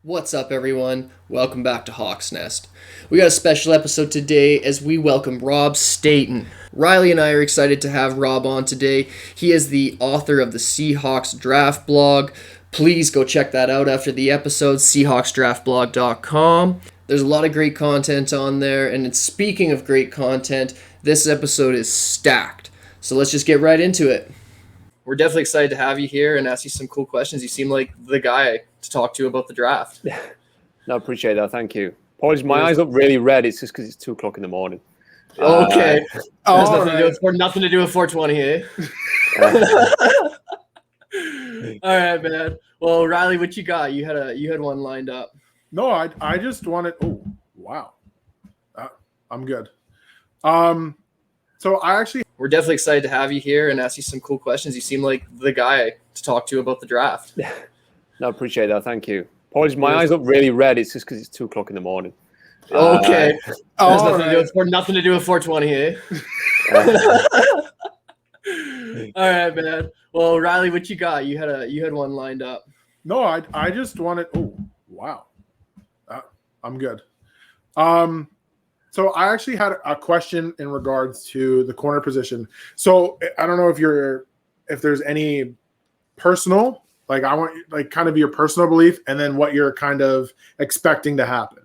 What's up, everyone? Welcome back to Hawk's Nest. We got a special episode today as we welcome Rob Staton. Riley and I are excited to have Rob on today. He is the author of the Seahawks Draft blog. Please go check that out after the episode, seahawksdraftblog.com. There's a lot of great content on there, and speaking of great content, this episode is stacked. So let's just get right into it. We're definitely excited to have you here and ask you some cool questions. You seem like the guy to talk to about the draft. No, appreciate that. Thank you. Apologies, my eyes look really red. It's just because it's 2 o'clock in the morning. Okay. Nothing to do with 420, eh? All right, man. Well, Riley, what you got? You had one lined up. No, I just wanted. Oh, wow. I'm good. So We're definitely excited to have you here and ask you some cool questions. You seem like the guy to talk to about the draft. No, appreciate that. Thank you. Apologies, my eyes look really red. It's just because it's 2 o'clock in the morning. Okay. Nothing to do with 420, eh? All right, man. Well, Riley, what you got? You had one lined up. No, I just wanted. Oh, wow. I'm good. So I actually had a question in regards to the corner position. So I don't know if there's any personal, I want kind of your personal belief, and then what you're kind of expecting to happen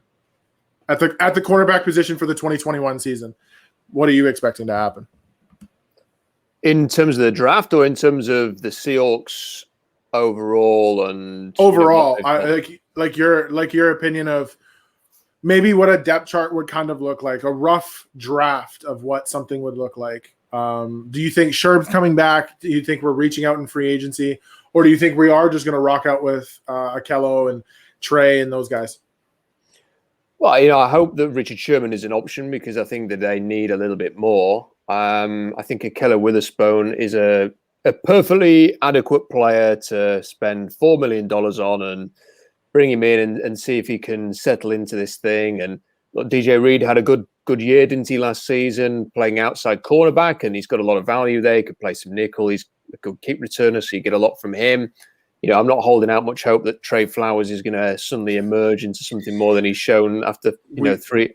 at the cornerback position for the 2021 season. What are you expecting to happen? In terms of the draft, or in terms of the Seahawks overall? And overall, like your opinion of maybe what a depth chart would kind of look like, a rough draft of what something would look like. Do you think Sherb's coming back? Do you think we're reaching out in free agency? Or do you think we are just going to rock out with Akello and Trey and those guys? Well, I hope that Richard Sherman is an option because I think that they need a little bit more. I think Akello Witherspoon is a perfectly adequate player to spend $4 million on and bring him in and see if he can settle into this thing. And look, DJ Reed had a good year, didn't he, last season, playing outside cornerback, and he's got a lot of value there. He could play some nickel. He's a good kick returner, so you get a lot from him. I'm not holding out much hope that Trey Flowers is going to suddenly emerge into something more than he's shown after three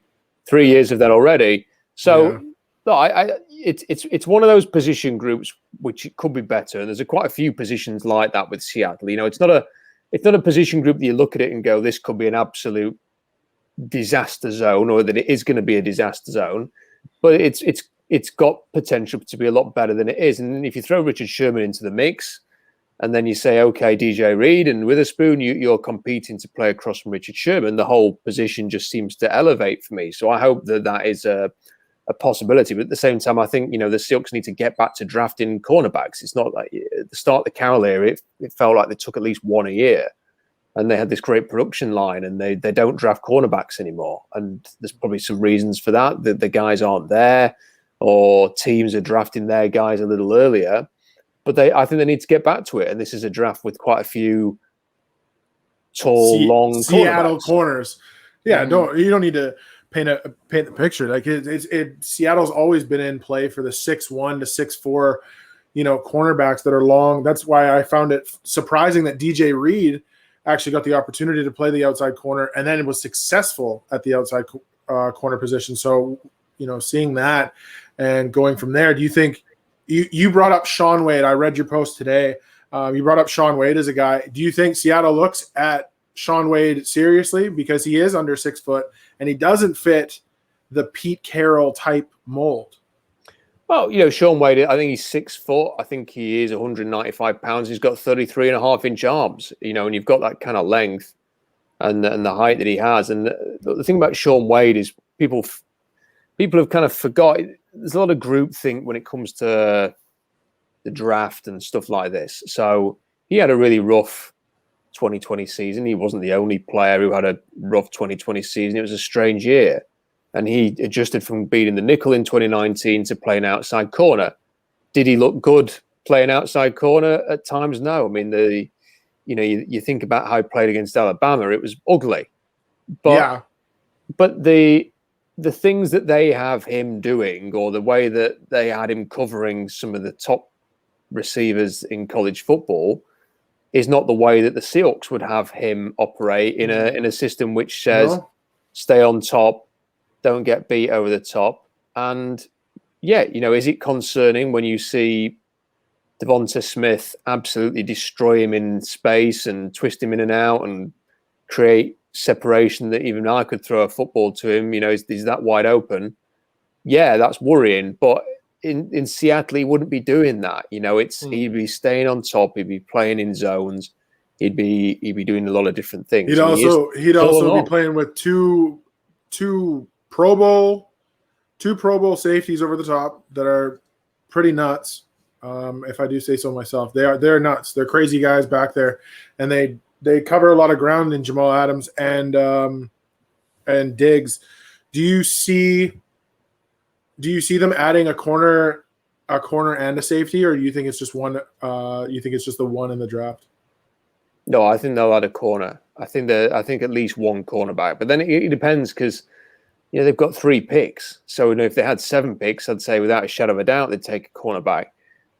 years of that already. So it's one of those position groups which it could be better, and there's quite a few positions like that with Seattle. It's not a position group that you look at it and go, this could be an absolute disaster zone, or that it is going to be a disaster zone, but it's got potential to be a lot better than it is. And if you throw Richard Sherman into the mix, and then you say, okay, DJ Reed and Witherspoon, you're competing to play across from Richard Sherman, the whole position just seems to elevate for me. So I hope that is a possibility. But at the same time, I think, the Seahawks need to get back to drafting cornerbacks. It's not like at the start of the Carroll era, it felt like they took at least one a year. And they had this great production line, and they don't draft cornerbacks anymore. And there's probably some reasons for that. The guys aren't there, or teams are drafting their guys a little earlier. But I think they need to get back to it. And this is a draft with quite a few tall, long Seattle corners. Yeah, you don't need to paint the picture. Like Seattle's always been in play for the 6'1" to 6'4", cornerbacks that are long. That's why I found it surprising that DJ Reed actually got the opportunity to play the outside corner, and then it was successful at the outside corner position. So, seeing that and going from there, do you think you brought up Shaun Wade? I read your post today. You brought up Shaun Wade as a guy. Do you think Seattle looks at Shaun Wade seriously because he is under 6 foot and he doesn't fit the Pete Carroll type mold? Well, Shaun Wade, I think he's 6 foot. I think he is 195 pounds. He's got 33.5-inch arms, and you've got that kind of length and the height that he has. And the thing about Shaun Wade is people have kind of forgot. There's a lot of groupthink when it comes to the draft and stuff like this. So he had a really rough 2020 season. He wasn't the only player who had a rough 2020 season. It was a strange year. And he adjusted from being in the nickel in 2019 to playing outside corner. Did he look good playing outside corner at times? No. I mean, you think about how he played against Alabama, it was ugly. But the things that they have him doing, or the way that they had him covering some of the top receivers in college football, is not the way that the Seahawks would have him operate in a system which says stay on top, don't get beat over the top. And yeah, is it concerning when you see Devonta Smith absolutely destroy him in space and twist him in and out and create separation that even I could throw a football to him? Is that wide open? Yeah, that's worrying. But in Seattle, he wouldn't be doing that. He'd be staying on top. He'd be playing in zones. He'd be doing a lot of different things. He'd also be playing with two Pro Bowl safeties over the top that are pretty nuts. If I do say so myself, they're nuts. They're crazy guys back there, and they cover a lot of ground in Jamal Adams and Diggs. Do you see them adding a corner and a safety, or do you think it's just one? You think it's just the one in the draft? No, I think they'll add a corner. I think at least one cornerback, but then it depends because they've got 3 picks. So if they had 7 picks, I'd say without a shadow of a doubt they'd take a cornerback.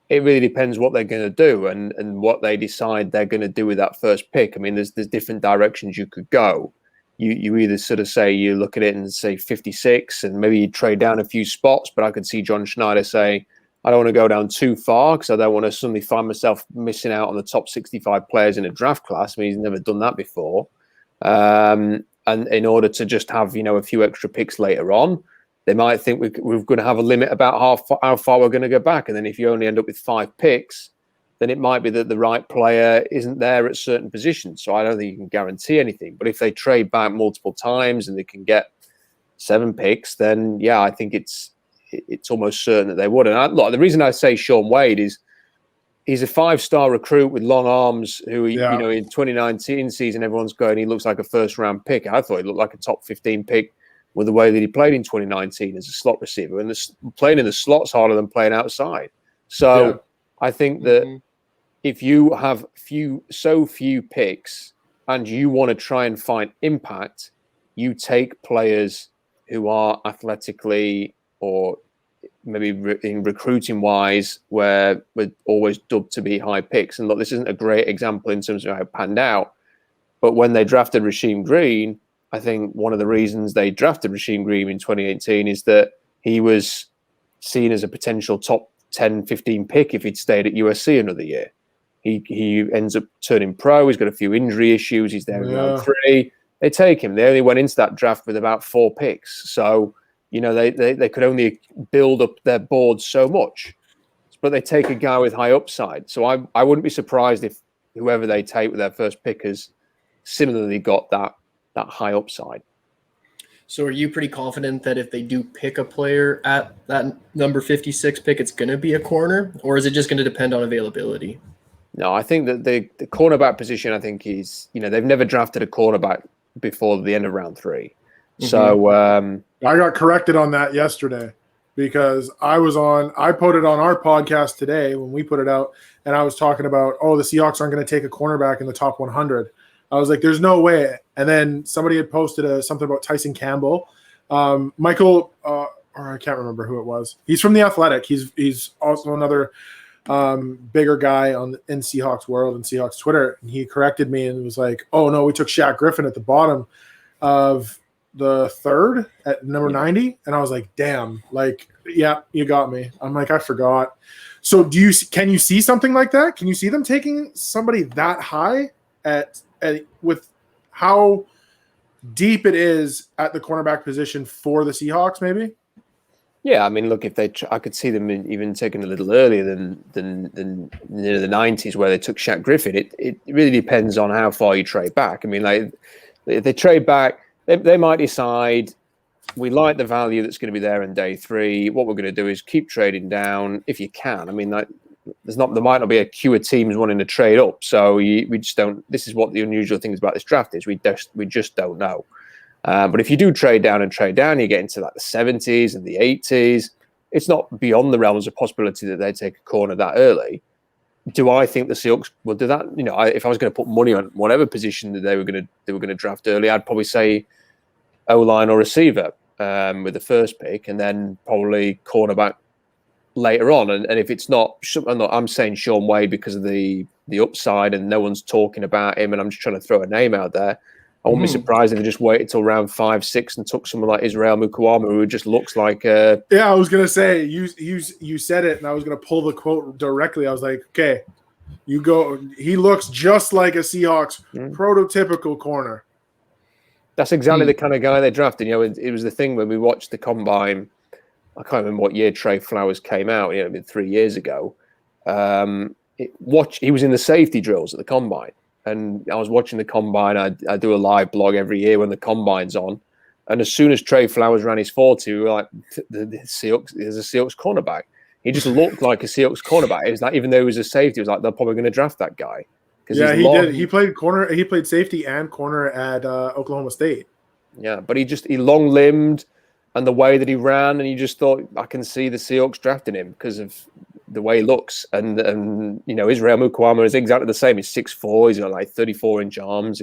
It really depends what they're going to do and what they decide they're going to do with that first pick. I mean, there's different directions you could go. You either sort of say you look at it and say 56 and maybe you trade down a few spots, but I could see John Schneider say, I don't want to go down too far because I don't want to suddenly find myself missing out on the top 65 players in a draft class. I mean, he's never done that before. And in order to just have, a few extra picks later on, they might think we're going to have a limit about how far we're going to go back. And then if you only end up with 5 picks, then it might be that the right player isn't there at certain positions. So I don't think you can guarantee anything. But if they trade back multiple times and they can get 7 picks, then yeah, I think it's almost certain that they would. And the reason I say Shaun Wade is he's a 5-star recruit with long arms who, in 2019 season, everyone's going, he looks like a first-round pick. I thought he looked like a top 15 pick with the way that he played in 2019 as a slot receiver. And playing in the slot's harder than playing outside. So I think that if you have so few picks and you want to try and find impact, you take players who are athletically or maybe in recruiting wise where we're always dubbed to be high picks. And look, this isn't a great example in terms of how it panned out, but when they drafted Rasheem Green, I think one of the reasons they drafted Rasheem Green in 2018 is that he was seen as a potential top 10, 15 pick if he'd stayed at USC another year. He ends up turning pro. He's got a few injury issues. He's there in round 3. They take him. They only went into that draft with about 4 picks. So, they could only build up their board so much. But they take a guy with high upside. So I wouldn't be surprised if whoever they take with their first pick has similarly got that high upside. So are you pretty confident that if they do pick a player at that number 56 pick, it's going to be a corner? Or is it just going to depend on availability? No, I think that the cornerback position, I think is, they've never drafted a cornerback before the end of round 3. Mm-hmm. So I got corrected on that yesterday because I put it on our podcast today when we put it out, and I was talking about, the Seahawks aren't going to take a cornerback in the top 100. I was like, there's no way. And then somebody had posted something about Tyson Campbell. Michael, or I can't remember who it was. He's from The Athletic. He's also another bigger guy in Seahawks world and Seahawks Twitter. And he corrected me and was like, oh, no, we took Shaq Griffin at the bottom of the 3rd at number 90. And I was like, damn, yeah, you got me. I'm like, I forgot. So can you see something like that? Can you see them taking somebody that high with how deep it is at the cornerback position for the Seahawks, maybe? Yeah, I mean, look, if I could see them even taking a little earlier than the 90s where they took Shaq Griffin. It really depends on how far you trade back. I mean, if they trade back, they might decide we like the value that's going to be there in day 3. What we're going to do is keep trading down if you can. I mean, there might not be a queue of teams wanting to trade up, so we just don't. This is what the unusual things about this draft is. We just don't know. But if you do trade down, you get into the 70s and the 80s. It's not beyond the realms of possibility that they take a corner that early. Do I think the Seahawks will do that? If I was going to put money on whatever position that they were going to draft early, I'd probably say O-line or receiver with the first pick, and then probably cornerback later on. And if it's not, I'm saying Sean Wade because of the upside and no one's talking about him, and I'm just trying to throw a name out there. I wouldn't be surprised if they just waited till round 5, 6 and took someone like Israel Mukuamu, who just looks like a... Yeah, I was going to say, you said it, and I was going to pull the quote directly. I was like, okay, you go. He looks just like a Seahawks prototypical corner. That's exactly the kind of guy they drafted. It was the thing when we watched the combine. I can't remember what year Trey Flowers came out, 3 years ago. He was in the safety drills at the combine. And I was watching the combine. I do a live blog every year when the combine's on. And as soon as Trey Flowers ran his 40, we were like, the Seahawks, there's a Seahawks cornerback. He just looked like a Seahawks cornerback. It was like, even though he was a safety, it was like, they're probably going to draft that guy. Yeah, he did. He played corner. He played safety and corner at Oklahoma State. Yeah, but he long-limbed, and the way that he ran, and you just thought, I can see the Seahawks drafting him because of the way he looks. And Israel Mukuamu is exactly the same. He's 6'4", he's got like 34-inch arms.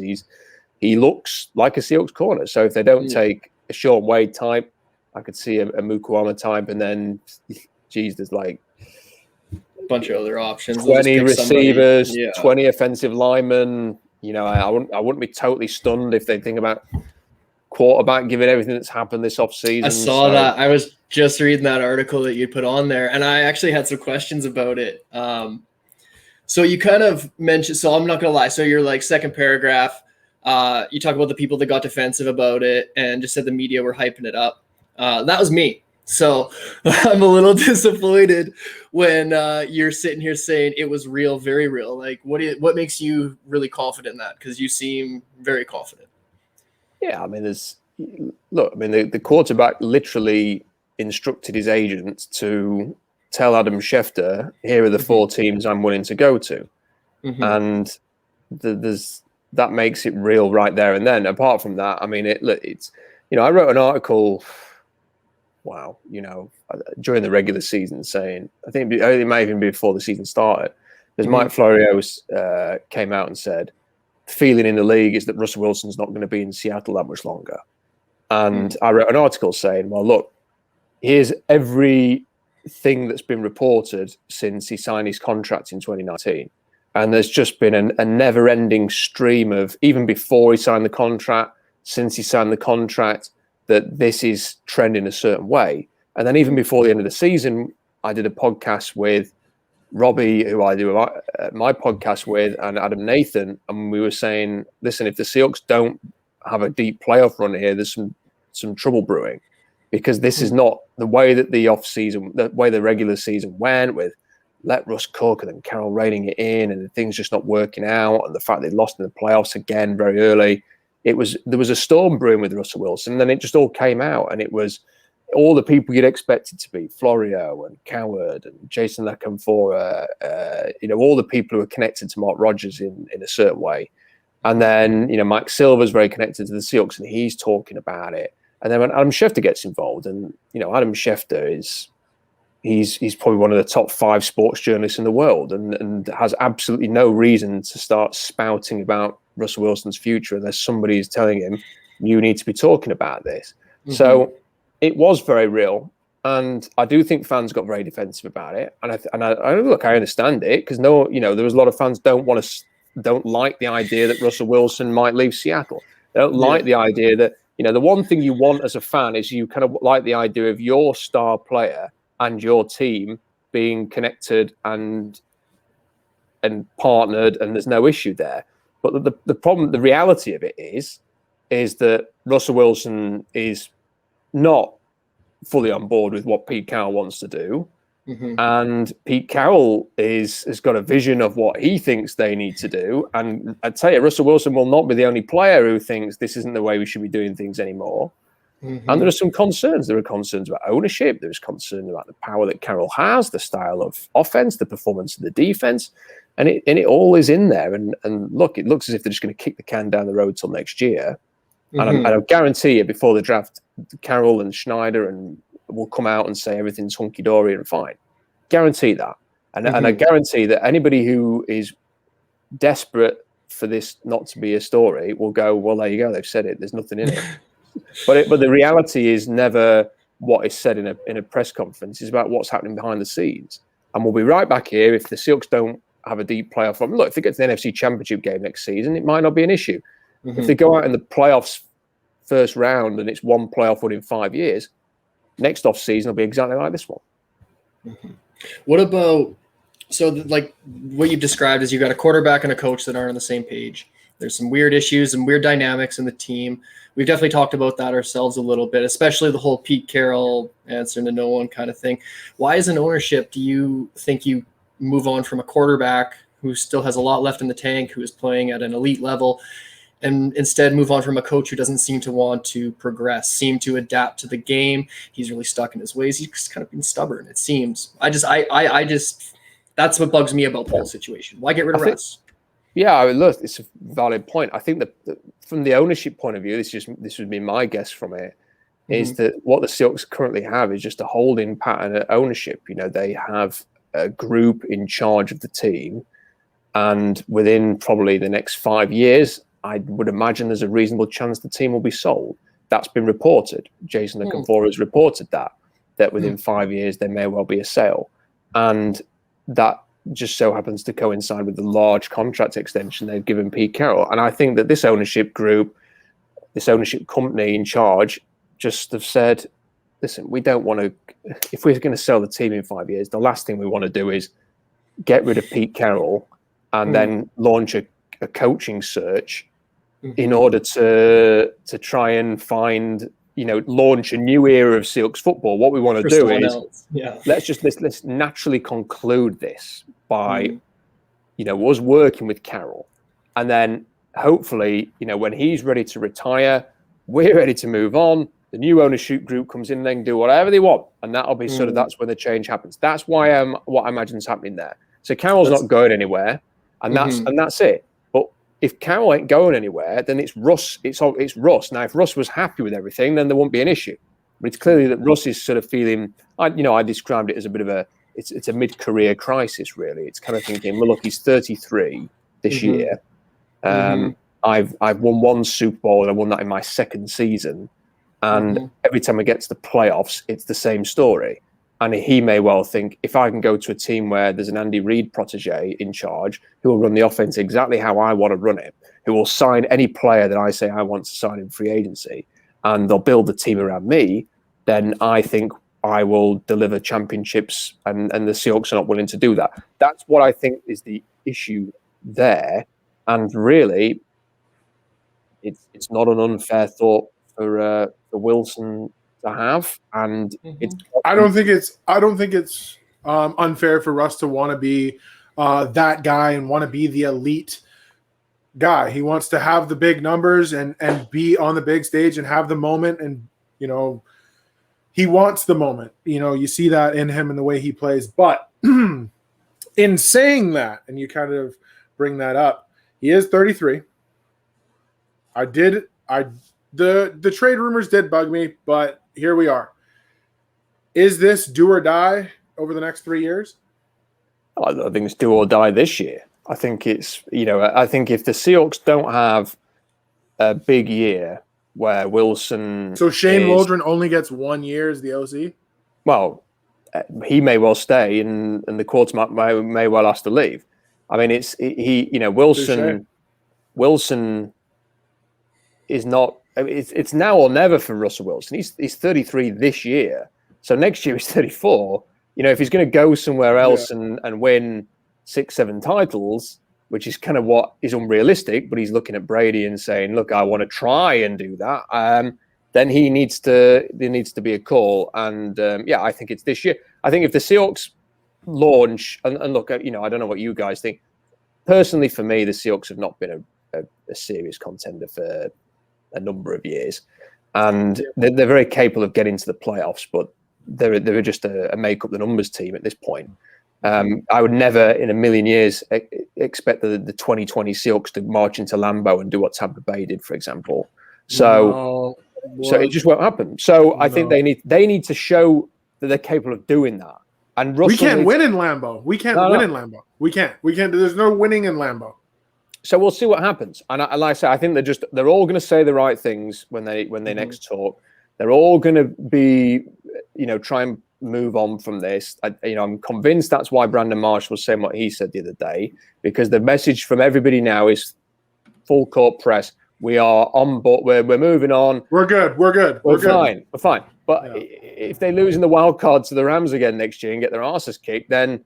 He looks like a Seahawks corner. So if they don't take a Sean Wade type, I could see a Mukuamu type, and then, geez, there's like a bunch of other options. 20 receivers, 20 offensive linemen. I wouldn't be totally stunned if they think about quarterback, given everything that's happened this offseason. I saw that. I was just reading that article that you put on there, and I actually had some questions about it. So you kind of mentioned, so I'm not going to lie. So you're like second paragraph, you talk about the people that got defensive about it and just said the media were hyping it up. That was me. So I'm a little disappointed when you're sitting here saying it was real, very real. Like, what makes you really confident in that? Because you seem very confident. Yeah, the quarterback literally instructed his agent to tell Adam Schefter, here are the 4 teams I'm willing to go to. And that makes it real right there and then. Apart from that, it's I wrote an article, during the regular season saying, I think it might even be before the season started, because Mike Florio came out and said, the feeling in the league is that Russell Wilson's not going to be in Seattle that much longer. And I wrote an article saying, well, look, here's everything that's been reported since he signed his contract in 2019. And there's just been a never-ending stream of, even before he signed the contract, since he signed the contract, that this is trending a certain way. And then even before the end of the season, I did a podcast with Robbie, who I do my podcast with, and Adam Nathan, and we were saying, listen, if the Seahawks don't have a deep playoff run here, there's some trouble brewing, because this is not the way that the regular season went, with let Russ cook and then Carroll reining it in, and things just not working out, and the fact they lost in the playoffs again very early. There was a storm brewing with Russell Wilson, and then it just all came out, and it was all the people you'd expect it to be: Florio and Coward and Jason Lacanfora, all the people who are connected to Mark Rodgers in a certain way. And then, Mike Silver's very connected to the Seahawks, and he's talking about it. And then when Adam Schefter gets involved, and Adam Schefter he's probably one of the top 5 sports journalists in the world, and has absolutely no reason to start spouting about Russell Wilson's future unless somebody is telling him, you need to be talking about this. So it was very real, and I do think fans got very defensive about it. And I look, I understand it, because there was a lot of fans don't like the idea that Russell Wilson might leave Seattle. They don't like the idea that the one thing you want as a fan is you kind of like the idea of your star player and your team being connected and partnered, and there's no issue there. But the problem, the reality of it is that Russell Wilson is not fully on board with what Pete Carroll wants to do. And Pete Carroll has got a vision of what he thinks they need to do. And I tell you, Russell Wilson will not be the only player who thinks this isn't the way we should be doing things anymore. And there are some concerns. There are concerns about ownership. There's concern about the power that Carroll has, the style of offense, the performance of the defense. And it all is in there. And look, it looks as if they're just going to kick the can down the road till next year. And I guarantee you, before the draft, Carroll and Schneider will come out and say everything's hunky-dory and fine. Guarantee that. And I guarantee that anybody who is desperate for this not to be a story will go, well, there you go, they've said it. There's nothing in it. But the reality is never what is said in a press conference. It's about what's happening behind the scenes. And we'll be right back here if the Seahawks don't have a deep playoff run. Look, if they get to the NFC Championship game next season, it might not be an issue. Mm-hmm. If they go out in the playoffs first round and it's one playoff win in 5 years, next off season will be exactly like this one. Mm-hmm. What about like what you've described is you've got a quarterback and a coach that aren't on the same page. There's some weird issues and weird dynamics in the team. We've definitely talked about that ourselves a little bit, especially the whole Pete Carroll answering to no one kind of thing. Why, as an ownership, do you think you move on from a quarterback who still has a lot left in the tank, who is playing at an elite level, and instead move on from a coach who doesn't seem to want to progress, seem to adapt to the game? He's really stuck in his ways. He's just kind of been stubborn, it seems. I just that's what bugs me about the whole situation. Why get rid of Russ? Yeah, I mean, look, it's a valid point. I think that from the ownership point of view, this would be my guess from it, is that what the Seahawks currently have is just a holding pattern at ownership. You know, they have a group in charge of the team, and within probably the next 5 years, I would imagine there's a reasonable chance the team will be sold. That's been reported. Jason Akinfora has reported that within 5 years there may well be a sale, and that just so happens to coincide with the large contract extension they've given Pete Carroll. And I think that this ownership group, this ownership company in charge, just have said, listen, we don't want to, if we're going to sell the team in 5 years, the last thing we want to do is get rid of Pete Carroll and then launch a coaching search in order to try and find, launch a new era of Seahawks football. What we want to do is let's naturally conclude this by, us working with Carroll, and then hopefully, when he's ready to retire, we're ready to move on. The new ownership group comes in, they can do whatever they want, and that'll be that's when the change happens. That's why what I imagine is happening there. So Carroll's not going anywhere, and that's it. If Carroll ain't going anywhere, then it's Russ. It's Russ. Now, if Russ was happy with everything, then there won't be an issue. But it's clearly that Russ is sort of feeling. I described it as a bit of it's a mid-career crisis, really. It's kind of thinking, well, look, he's 33 this year. I've won one Super Bowl, and I won that in my second season. And every time I get to the playoffs, it's the same story. And he may well think, if I can go to a team where there's an Andy Reid protege in charge who will run the offense exactly how I want to run it, who will sign any player that I say I want to sign in free agency, and they'll build the team around me, then I think I will deliver championships, and the Seahawks are not willing to do that. That's what I think is the issue there. And really, it's not an unfair thought for Wilson to have, and I don't think it's unfair for Russ to want to be that guy and want to be the elite guy. He wants to have the big numbers and be on the big stage and have the moment, and he wants the moment. You see that in him and the way he plays. But in saying that, and you kind of bring that up, he is 33. The trade rumors did bug me, but here we are. Is this do or die over the next 3 years? I think it's do or die this year. I think it's, I think if the Seahawks don't have a big year where Wilson. So Shane Waldron only gets 1 year as the OC? Well, he may well stay, and the quarterback may well have to leave. I mean, Wilson is not. It's now or never for Russell Wilson. He's 33 this year, so next year he's 34. If he's going to go somewhere else and win 6-7 titles, which is kind of what is unrealistic, but he's looking at Brady and saying, "Look, I want to try and do that." Then there needs to be a call, and I think it's this year. I think if the Seahawks launch and look, I don't know what you guys think. Personally, for me, the Seahawks have not been a serious contender for a number of years, and they're very capable of getting to the playoffs, but they're just a make up the numbers team at this point. I would never in a million years expect the 2020 Seahawks to march into Lambeau and do what Tampa Bay did, for example. So it just won't happen. So I think they need to show that they're capable of doing that. And Russell we can't win in Lambeau. We can't win in Lambeau. We can't. There's no winning in Lambeau. So we'll see what happens. And like I say, I think they're all going to say the right things when they next talk. They're all going to be try and move on from this. I'm convinced that's why Brandon Marsh was saying what he said the other day, because the message from everybody now is full court press. We are on board. We're moving on. We're good. We're fine. We're fine. But if they lose in the wild card to the Rams again next year and get their asses kicked, then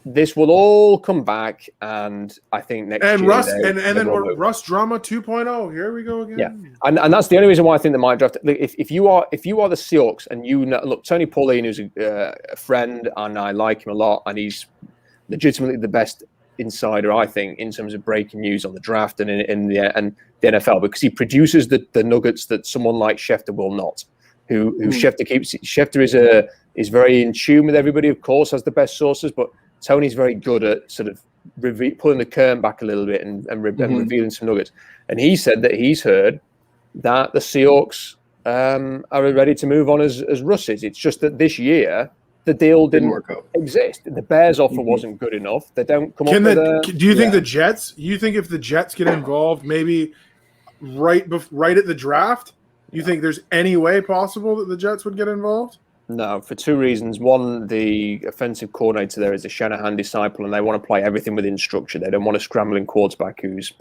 this will all come back. And I think next year. Russ Drama 2.0. Here we go again. Yeah, and that's the only reason why I think they might draft. If you are the Seahawks and look, Tony Pauline, who's a friend, and I like him a lot, and he's legitimately the best insider, I think, in terms of breaking news on the draft and in the NFL, because he produces the nuggets that someone like Schefter will not. Who Schefter keeps. Schefter is very in tune with everybody, of course, has the best sources, but Tony's very good at sort of pulling the curtain back a little bit and revealing some nuggets. And he said that he's heard that the Seahawks are ready to move on as Russ is. It's just that this year the deal didn't exist. The Bears offer wasn't good enough. They don't come up with do you think the Jets? You think if the Jets get involved, maybe right at the draft, you think there's any way possible that the Jets would get involved? No, for two reasons. One, the offensive coordinator there is a Shanahan disciple, and they want to play everything within structure. They don't want a scrambling quarterback who's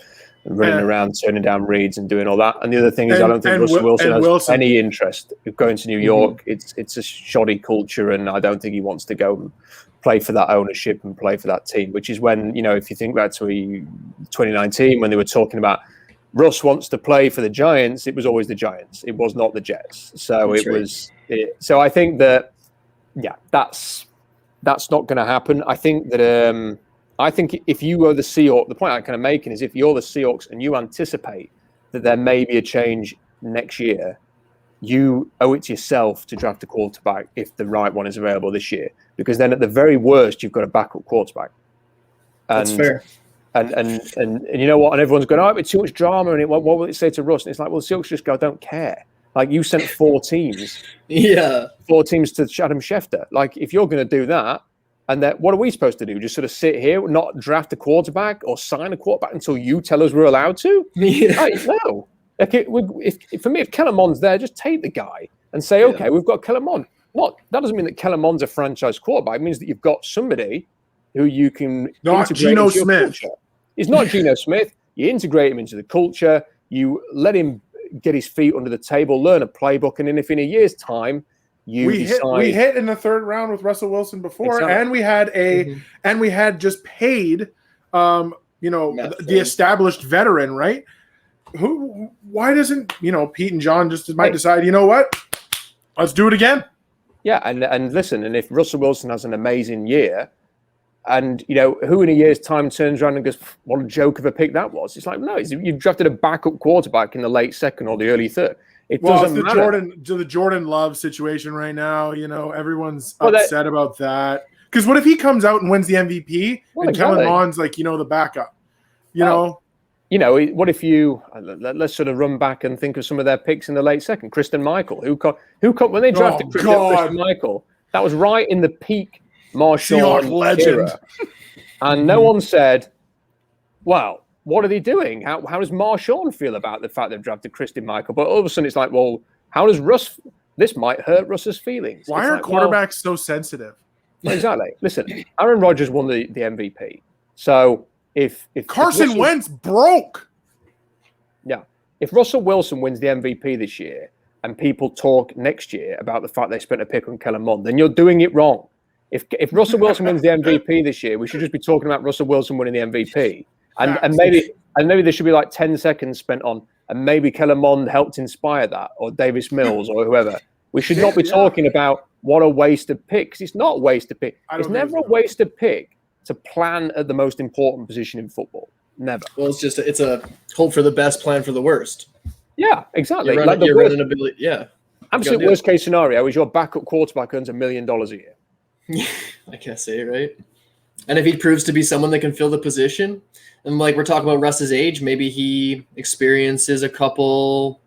running around, turning down reads and doing all that. And the other thing is, I don't think Russell Wilson has any interest of going to New York. It's a shoddy culture, and I don't think he wants to go and play for that ownership and play for that team, which is when, if you think back to 2019 when they were talking about Russ wants to play for the Giants, it was always the Giants. It was not the Jets. So So I think that, that's not going to happen. I think that if you are the Seahawks, the point I'm kind of making is if you're the Seahawks and you anticipate that there may be a change next year, you owe it to yourself to draft a quarterback if the right one is available this year, because then at the very worst you've got a backup quarterback. That's fair. And you know what? And everyone's going, it's too much drama. And what will it say to Russ? And it's like, well, the Seahawks just go, I don't care. Like, you sent 4 teams. 4 teams to Adam Schefter. Like, if you're going to do that, and that, what are we supposed to do? Just sort of sit here, not draft a quarterback or sign a quarterback until you tell us we're allowed to? No. For me, if Kellen Mond's there, just take the guy and say, okay, we've got Kellen Mond. That doesn't mean that Kellen Mond's a franchise quarterback. It means that you've got somebody who you can not Geno Smith. Culture. He's not Geno Smith. You integrate him into the culture. You let him get his feet under the table, learn a playbook, and then if in a year's time we hit in the 3rd round with Russell Wilson before, and we had and we had just paid, the established veteran, right? Why doesn't Pete and John just might decide, you know what, let's do it again? Yeah, and listen, and if Russell Wilson has an amazing year. And, who in a year's time turns around and goes, what a joke of a pick that was? It's like, no, you've drafted a backup quarterback in the late 2nd or the early 3rd. It doesn't matter. The Jordan Love situation right now, everyone's upset about that. Because what if he comes out and wins the MVP and Kellen Mond's like, the backup? What if you let's sort of run back and think of some of their picks in the late 2nd. Kristen Michael, who when they drafted Kristen Michael, that was right in the peak Marshawn legend era. And no one said, wow, what are they doing? How does Marshawn feel about the fact they've drafted Christian Michael? But all of a sudden it's like, well, how does Russ, this might hurt Russ's feelings. Why are quarterbacks so sensitive? Exactly. Listen, Aaron Rodgers won the MVP. So if Carson Wentz broke. Yeah. If Russell Wilson wins the MVP this year and people talk next year about the fact they spent a pick on Kellen Mond, then you're doing it wrong. If Russell Wilson wins the MVP this year, we should just be talking about Russell Wilson winning the MVP. And maybe there should be like 10 seconds spent on, and maybe Kellen Mond helped inspire that, or Davis Mills, or whoever. We should not be talking about what a wasted pick, because it's not a wasted pick. It's never a wasted pick to plan at the most important position in football. Never. Well, it's a hope for the best, plan for the worst. Yeah, exactly. You're running ability. Yeah. Absolute worst case scenario is your backup quarterback earns $1 million a year. I can't say it, right? And if he proves to be someone that can fill the position, and like we're talking about Russ's age, maybe he experiences a couple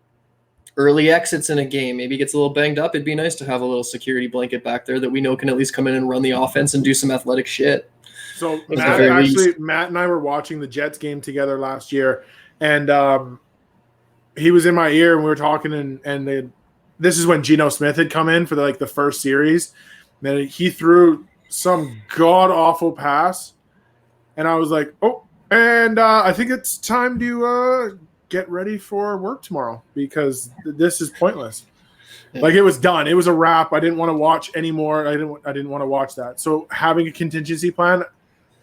early exits in a game. Maybe he gets a little banged up. It'd be nice to have a little security blanket back there that we know can at least come in and run the offense and do some athletic shit. So Matt and I were watching the Jets game together last year, and he was in my ear and we were talking, and this is when Geno Smith had come in for the first series. Then he threw some god awful pass, and I was like, oh, and I think it's time to get ready for work tomorrow because this is pointless. Yeah. Like, it was done. It was a wrap. I didn't want to watch anymore. I didn't want to watch that. So having a contingency plan,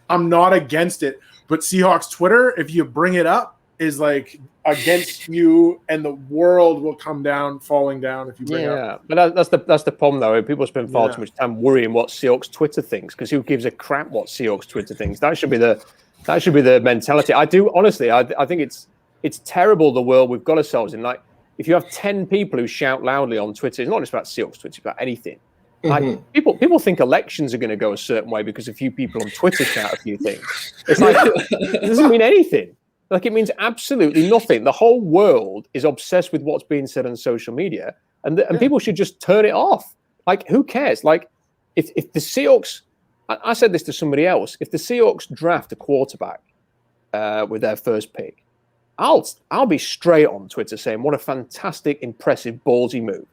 I'm not against it. But Seahawks Twitter, if you bring it up, is like against you, and the world will come down, falling down if you bring it up. But that's the problem, though. People spend far too much time worrying what Seahawks Twitter thinks, because who gives a crap what Seahawks Twitter thinks? That should be the mentality. I do honestly. I think it's terrible, the world we've got ourselves in. Like, if you have 10 people who shout loudly on Twitter, it's not just about Seahawks Twitter, it's about anything. Like, people think elections are going to go a certain way because a few people on Twitter shout a few things. It's like, it doesn't mean anything. Like, it means absolutely nothing. The whole world is obsessed with what's being said on social media, and people should just turn it off. Like, who cares? Like, if the Seahawks, I said this to somebody else, if the Seahawks draft a quarterback with their first pick, I'll be straight on Twitter saying what a fantastic, impressive, ballsy move.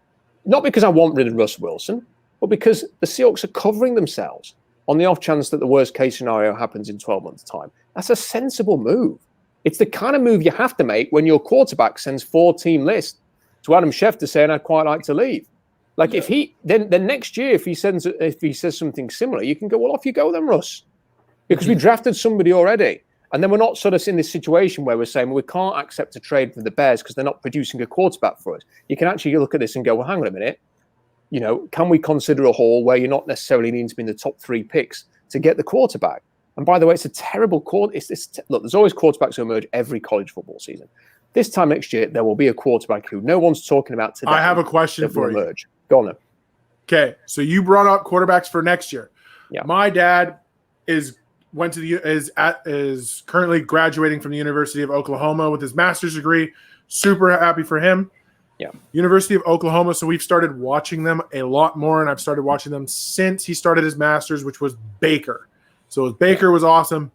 Not because I want rid of Russ Wilson, but because the Seahawks are covering themselves on the off chance that the worst case scenario happens in 12 months' time. That's a sensible move. It's the kind of move you have to make when your quarterback sends 4-team list to Adam Schefter saying, I'd quite like to leave. Like, if he then next year, if he says something similar, you can go, well, off you go then, Russ, because we drafted somebody already. And then we're not sort of in this situation where we're saying, well, we can't accept a trade for the Bears because they're not producing a quarterback for us. You can actually look at this and go, well, hang on a minute. You know, can we consider a haul where you're not necessarily needing to be in the top 3 picks to get the quarterback? And by the way, it's a terrible quarter. Look, there's always quarterbacks who emerge every college football season. This time next year, there will be a quarterback who no one's talking about today. I have a question for you. Emerge. Go on then. Okay, so you brought up quarterbacks for next year. Yeah. My dad is currently graduating from the University of Oklahoma with his master's degree. Super happy for him. Yeah. University of Oklahoma. So we've started watching them a lot more, and I've started watching them since he started his master's, which was Baker. So Baker was awesome.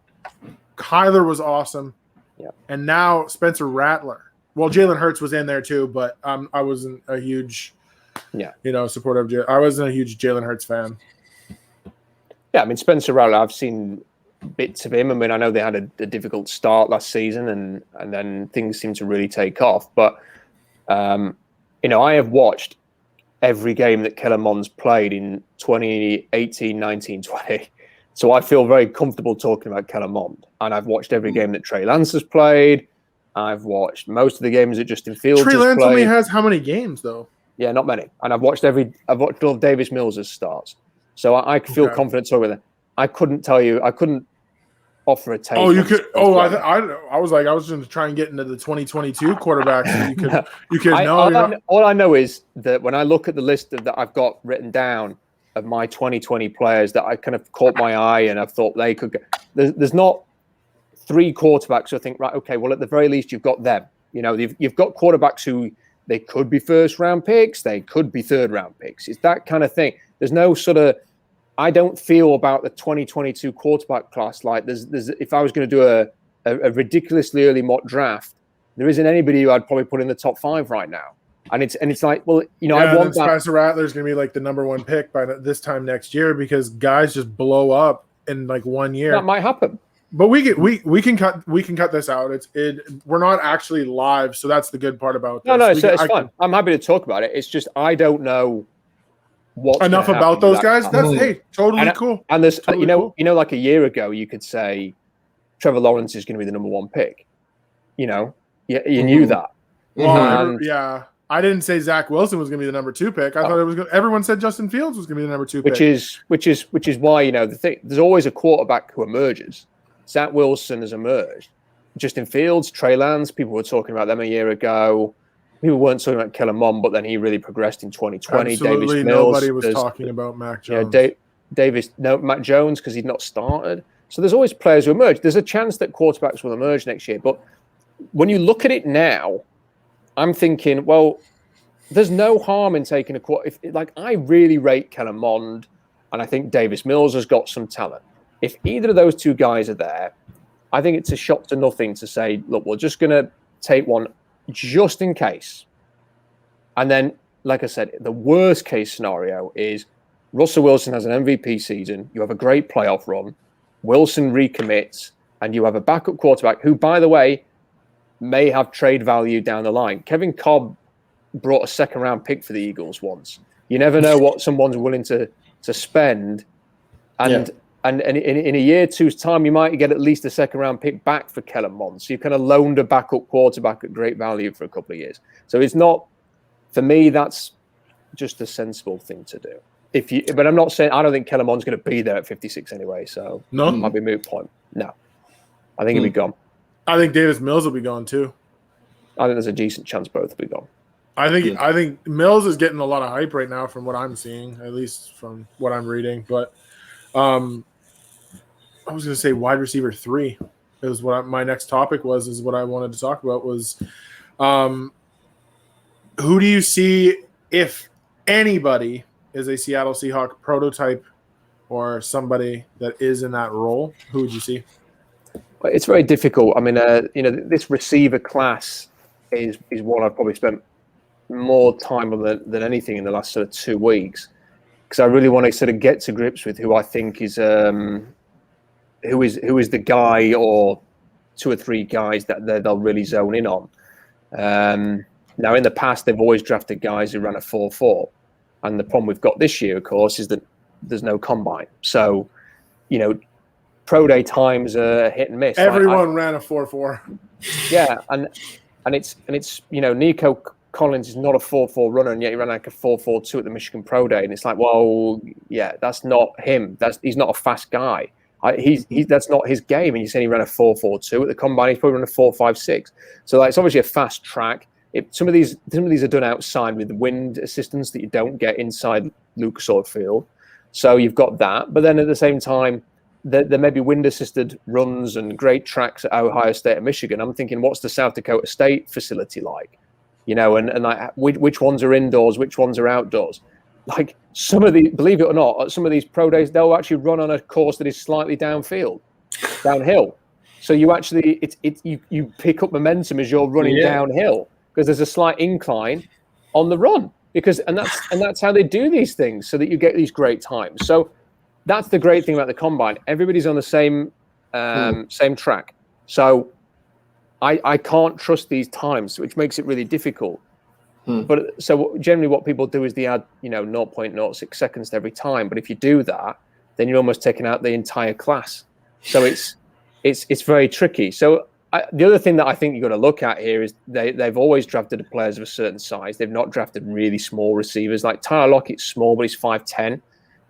Kyler was awesome. Yeah. And now Spencer Rattler. Well, Jalen Hurts was in there too, but I wasn't a huge, supporter of I wasn't a huge Jalen Hurts fan. Yeah, I mean, Spencer Rattler, I've seen bits of him. I mean, I know they had a difficult start last season, and then things seem to really take off. But, I have watched every game that Kellen Mond's played in 2018, 19, 20. So I feel very comfortable talking about Kellen Mond. And I've watched every game that Trey Lance has played. I've watched most of the games that Justin Fields has played. Trey Lance only has how many games, though? Yeah, not many. And I've watched all of Davis Mills' starts. So I feel confident talking about that. I couldn't offer a take. Oh, you could. Oh, I was going to try and get into the 2022 quarterbacks. So all I know is that when I look at the list that I've got written down of my 2020 players that I kind of caught my eye and I've thought they could. There's not 3 quarterbacks who I think, right, okay, well, at the very least, you've got them. You know, you've got quarterbacks who they could be first-round picks, they could be third-round picks. It's that kind of thing. There's no sort of. I don't feel about the 2022 quarterback class like there's if I was going to do a ridiculously early mock draft, there isn't anybody who I'd probably put in the top 5 right now. And it's like, well, I want that. Spencer Rattler's going to be like the number 1 pick by this time next year because guys just blow up in like 1 year. That might happen. But we can cut this out. We're not actually live, so that's the good part about this. No, it's fine. I'm happy to talk about it. It's just I don't know what's enough about those guys. That's totally cool. And there's totally cool. Like a year ago, you could say Trevor Lawrence is going to be the number 1 pick. You knew that. Well, I didn't say Zach Wilson was going to be the number 2 pick. I thought it was. Everyone said Justin Fields was going to be the number 2 pick. Which is why the thing. There's always a quarterback who emerges. Zach Wilson has emerged. Justin Fields, Trey Lance. People were talking about them a year ago. People weren't talking about Kellen Mond, but then he really progressed in 2020. Absolutely Davis Mills, nobody was talking about Mac Jones. Mac Jones because he'd not started. So there's always players who emerge. There's a chance that quarterbacks will emerge next year. But when you look at it now, I'm thinking, well, there's no harm in taking a quarter. I really rate Kellen Mond, and I think Davis Mills has got some talent. If either of those 2 guys are there, I think it's a shot to nothing to say, look, we're just going to take one just in case. And then like I said, the worst case scenario is Russell Wilson has an MVP season. You have a great playoff run. Wilson recommits, and you have a backup quarterback who, by the way, may have trade value down the line. Kevin Cobb brought a second-round pick for the Eagles once. You never know what someone's willing to spend, and in a year or two's time, you might get at least a second-round pick back for Kellen Mond. So you kind of loaned a backup quarterback at great value for a couple of years. So it's not, for me, that's just a sensible thing to do. But I'm not saying, I don't think Kellen Mond's going to be there at 56 anyway. So No, might be a moot point. No, I think he'll be gone. I think Davis Mills will be gone too. I think there's a decent chance both will be gone. I think Mills is getting a lot of hype right now from what I'm seeing, at least from what I'm reading. But I was going to say wide receiver 3 is what my next topic was. Is what I wanted to talk about was who do you see, if anybody is a Seattle Seahawk prototype or somebody that is in that role? Who would you see? It's very difficult. I mean, this receiver class is one I've probably spent more time on than anything in the last sort of 2 weeks, because I really want to sort of get to grips with who I think is who is the guy or 2 or 3 guys that they'll really zone in on. Now, in the past, they've always drafted guys who ran a 4.4, and the problem we've got this year, of course, is that there's no combine. So, pro day times are hit and miss. Everyone ran a 4.4. Yeah, and it's Nico Collins is not a 4.4 runner, and yet he ran like a 4.42 at the Michigan Pro Day, and it's like, well, yeah, that's not him. He's not a fast guy. That's not his game. And you're saying he ran a 4.42 at the combine. He's probably run a 4.56. So it's obviously a fast track. Some of these are done outside with wind assistance that you don't get inside Lucas Oil Field. So you've got that, but then at the same time, there may be wind-assisted runs and great tracks at Ohio State and Michigan. I'm thinking, what's the South Dakota State facility like? And like which ones are indoors, which ones are outdoors? Like some of the, believe it or not, some of these pro days they'll actually run on a course that is slightly downhill. So you actually you pick up momentum as you're running downhill because there's a slight incline on the run and that's how they do these things so that you get these great times. So that's the great thing about the combine. Everybody's on the same track. So I can't trust these times, which makes it really difficult. But so generally what people do is they add 0.06 seconds to every time. But if you do that, then you're almost taking out the entire class. So it's very tricky. So the other thing that I think you've got to look at here is they've always drafted players of a certain size. They've not drafted really small receivers. Like Tyler Lockett's small, but he's 5'10".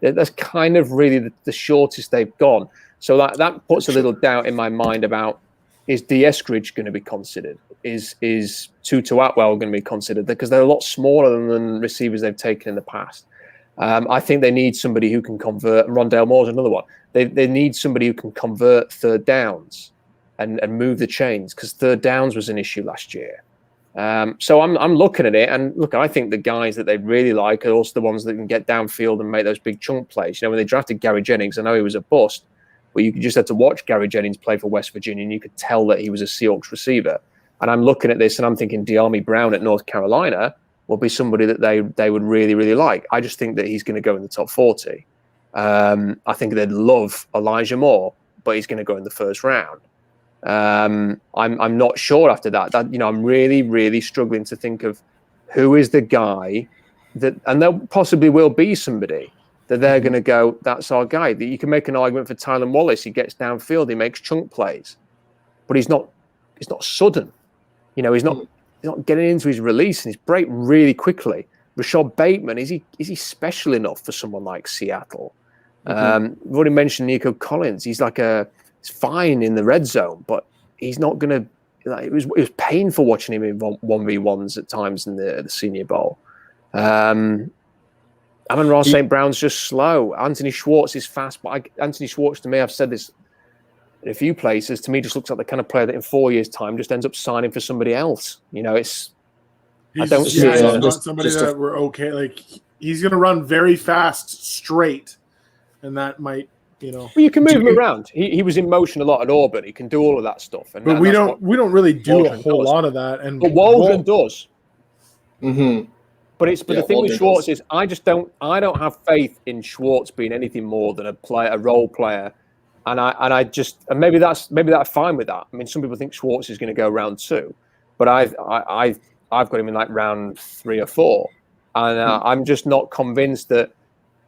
That's kind of really the shortest they've gone. So that puts a little doubt in my mind about, is D. Eskridge going to be considered? Is Tutu Atwell going to be considered? Because they're a lot smaller than receivers they've taken in the past. I think they need somebody who can convert. And Rondale Moore's another one. They need somebody who can convert third downs and move the chains, because third downs was an issue last year. So I'm looking at it, and look, I think the guys that they really like are also the ones that can get downfield and make those big chunk plays. When they drafted Gary Jennings, I know he was a bust, but you just had to watch Gary Jennings play for West Virginia, and you could tell that he was a Seahawks receiver. And I'm looking at this, and I'm thinking De'Ami Brown at North Carolina will be somebody that they would really, really like. I just think that he's going to go in the top 40. I think they'd love Elijah Moore, but he's going to go in the first round. I'm not sure after that. I'm really, really struggling to think of who is the guy that, and there possibly will be somebody that they're going to go, that's our guy. That you can make an argument for Tylan Wallace. He gets downfield, he makes chunk plays, but he's not sudden. He's not getting into his release, and he's break really quickly. Rashad Bateman, is he special enough for someone like Seattle? We've already mentioned Nico Collins. He's fine in the red zone, but he's not going to. It was painful watching him in 1v1s at times in the Senior Bowl. Amon-Ra St. Brown's just slow. Anthony Schwartz is fast, but Anthony Schwartz, to me, I've said this in a few places, to me just looks like the kind of player that in 4 years' time just ends up signing for somebody else. I don't see it. He's not somebody that we're okay. Like, he's going to run very fast, straight, and that might, Well, you can move him around. He was in motion a lot at Auburn. He can do all of that stuff. But we don't really do a whole lot of that. But Waldron does. the thing with Schwartz is I don't have faith in Schwartz being anything more than a role player, and maybe that's fine with that. I mean, some people think Schwartz is going to go round 2, but I've got him in like round 3 or 4, and I'm just not convinced that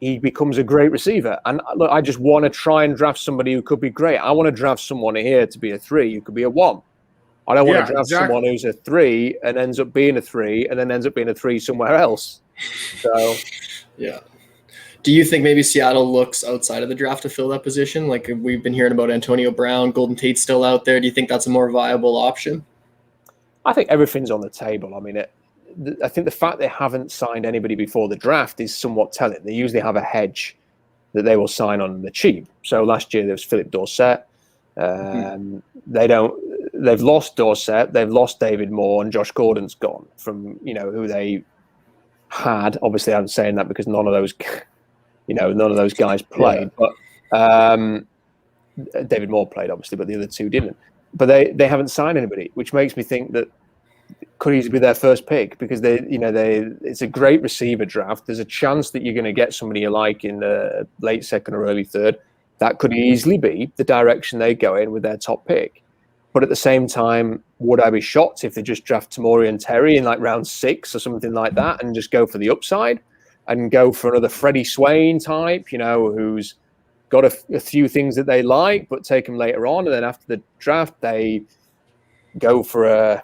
he becomes a great receiver. And look, I just want to try and draft somebody who could be great. I want to draft someone here to be a 3 who could be a 1. I don't want to draft someone who's a 3 and ends up being a 3 and then ends up being a 3 somewhere else. So, yeah. Do you think maybe Seattle looks outside of the draft to fill that position? Like we've been hearing about Antonio Brown, Golden Tate's still out there. Do you think that's a more viable option? I think everything's on the table. I mean, I think the fact they haven't signed anybody before the draft is somewhat telling. They usually have a hedge that they will sign on the cheap. So last year there was Philip Dorsett. They've lost Dorsett. They've lost David Moore, and Josh Gordon's gone from who they had. Obviously, I'm saying that because none of those guys played. But David Moore played obviously, but the other 2 didn't. But they haven't signed anybody, which makes me think that could easily be their first pick because it's a great receiver draft. There's a chance that you're going to get somebody you like in the late 2nd or early 3rd. That could easily be the direction they go in with their top pick. But at the same time, would I be shocked if they just draft Tamori and Terry in like round 6 or something like that and just go for the upside and go for another Freddie Swain type, who's got a few things that they like, but take him later on. And then after the draft, they go for a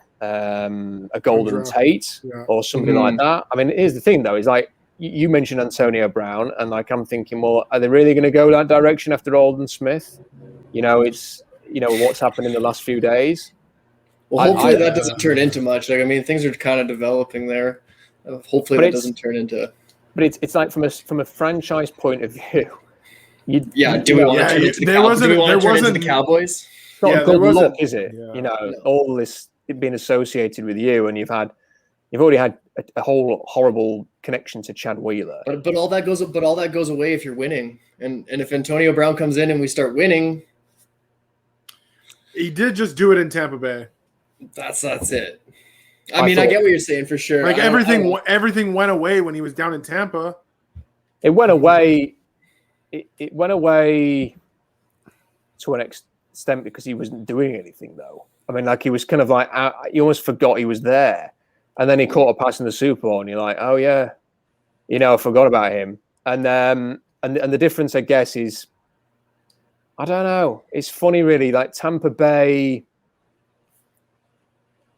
Golden Tate or somebody like that. I mean, here's the thing though, is like you mentioned Antonio Brown, and like I'm thinking, well, are they really going to go that direction after Alden Smith? It's what's happened in the last few days. Well, hopefully that doesn't turn into much. Like, I mean, things are kind of developing there. Hopefully that doesn't turn into. But it's like from a franchise point of view. Do we want to turn into the Cowboys? It's not a good look, is it? Yeah. All this being associated with you, and you've already had a whole horrible connection to Chad Wheeler. But all that goes away if you're winning, and if Antonio Brown comes in and we start winning. He did just do it in Tampa Bay. That's it. I get what you're saying for sure. Like everything went away when he was down in Tampa. It went away. It went away to an extent because he wasn't doing anything, though. I mean, like he was kind of like you almost forgot he was there, and then he caught a pass in the Super Bowl, and you're like, oh yeah, I forgot about him. And the difference, I guess, is. I don't know. It's funny, really. Like Tampa Bay,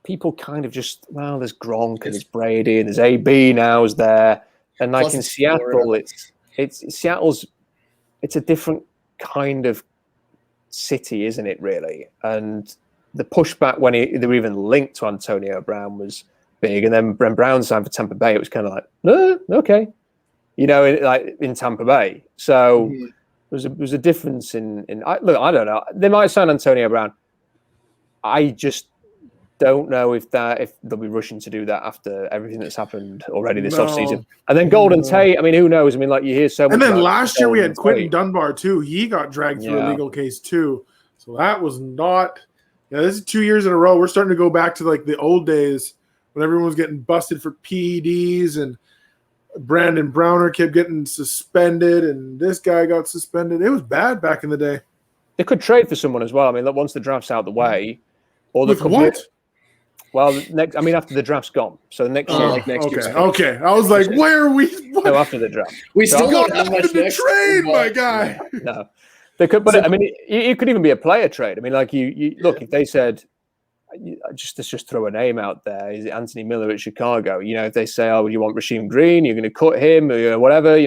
people kind of just, well, there's Gronk and there's Brady and there's AB now is there, and like in Seattle, it's a different kind of city, isn't it? Really, and the pushback when they were even linked to Antonio Brown was big, and then when Brown signed for Tampa Bay, it was kind of like, okay, like in Tampa Bay, so. Mm-hmm. There was a difference in look, I don't know. They might sign Antonio Brown. I just don't know if they'll be rushing to do that after everything that's happened already this offseason. And then Golden Tate, I mean, who knows? I mean, like you hear so much. And then last year we had Quentin Dunbar too. He got dragged through a legal case too. So that was not. Yeah, this is 2 years in a row. We're starting to go back to like the old days when everyone was getting busted for PEDs and Brandon Browner kept getting suspended, and this guy got suspended. It was bad back in the day. They could trade for someone as well. I mean, look, once the draft's out the way, or the what? Well, after the draft's gone, so the next year. Okay. I was like, where are we? What? No, after the draft. We still don't have much next trade, my guy. No, they could, but I mean, it could even be a player trade. I mean, like you look, if they said. Let's just throw a name out there. Is it Anthony Miller at Chicago? If they say, "Oh, you want Rasheem Green? You're going to cut him, or whatever."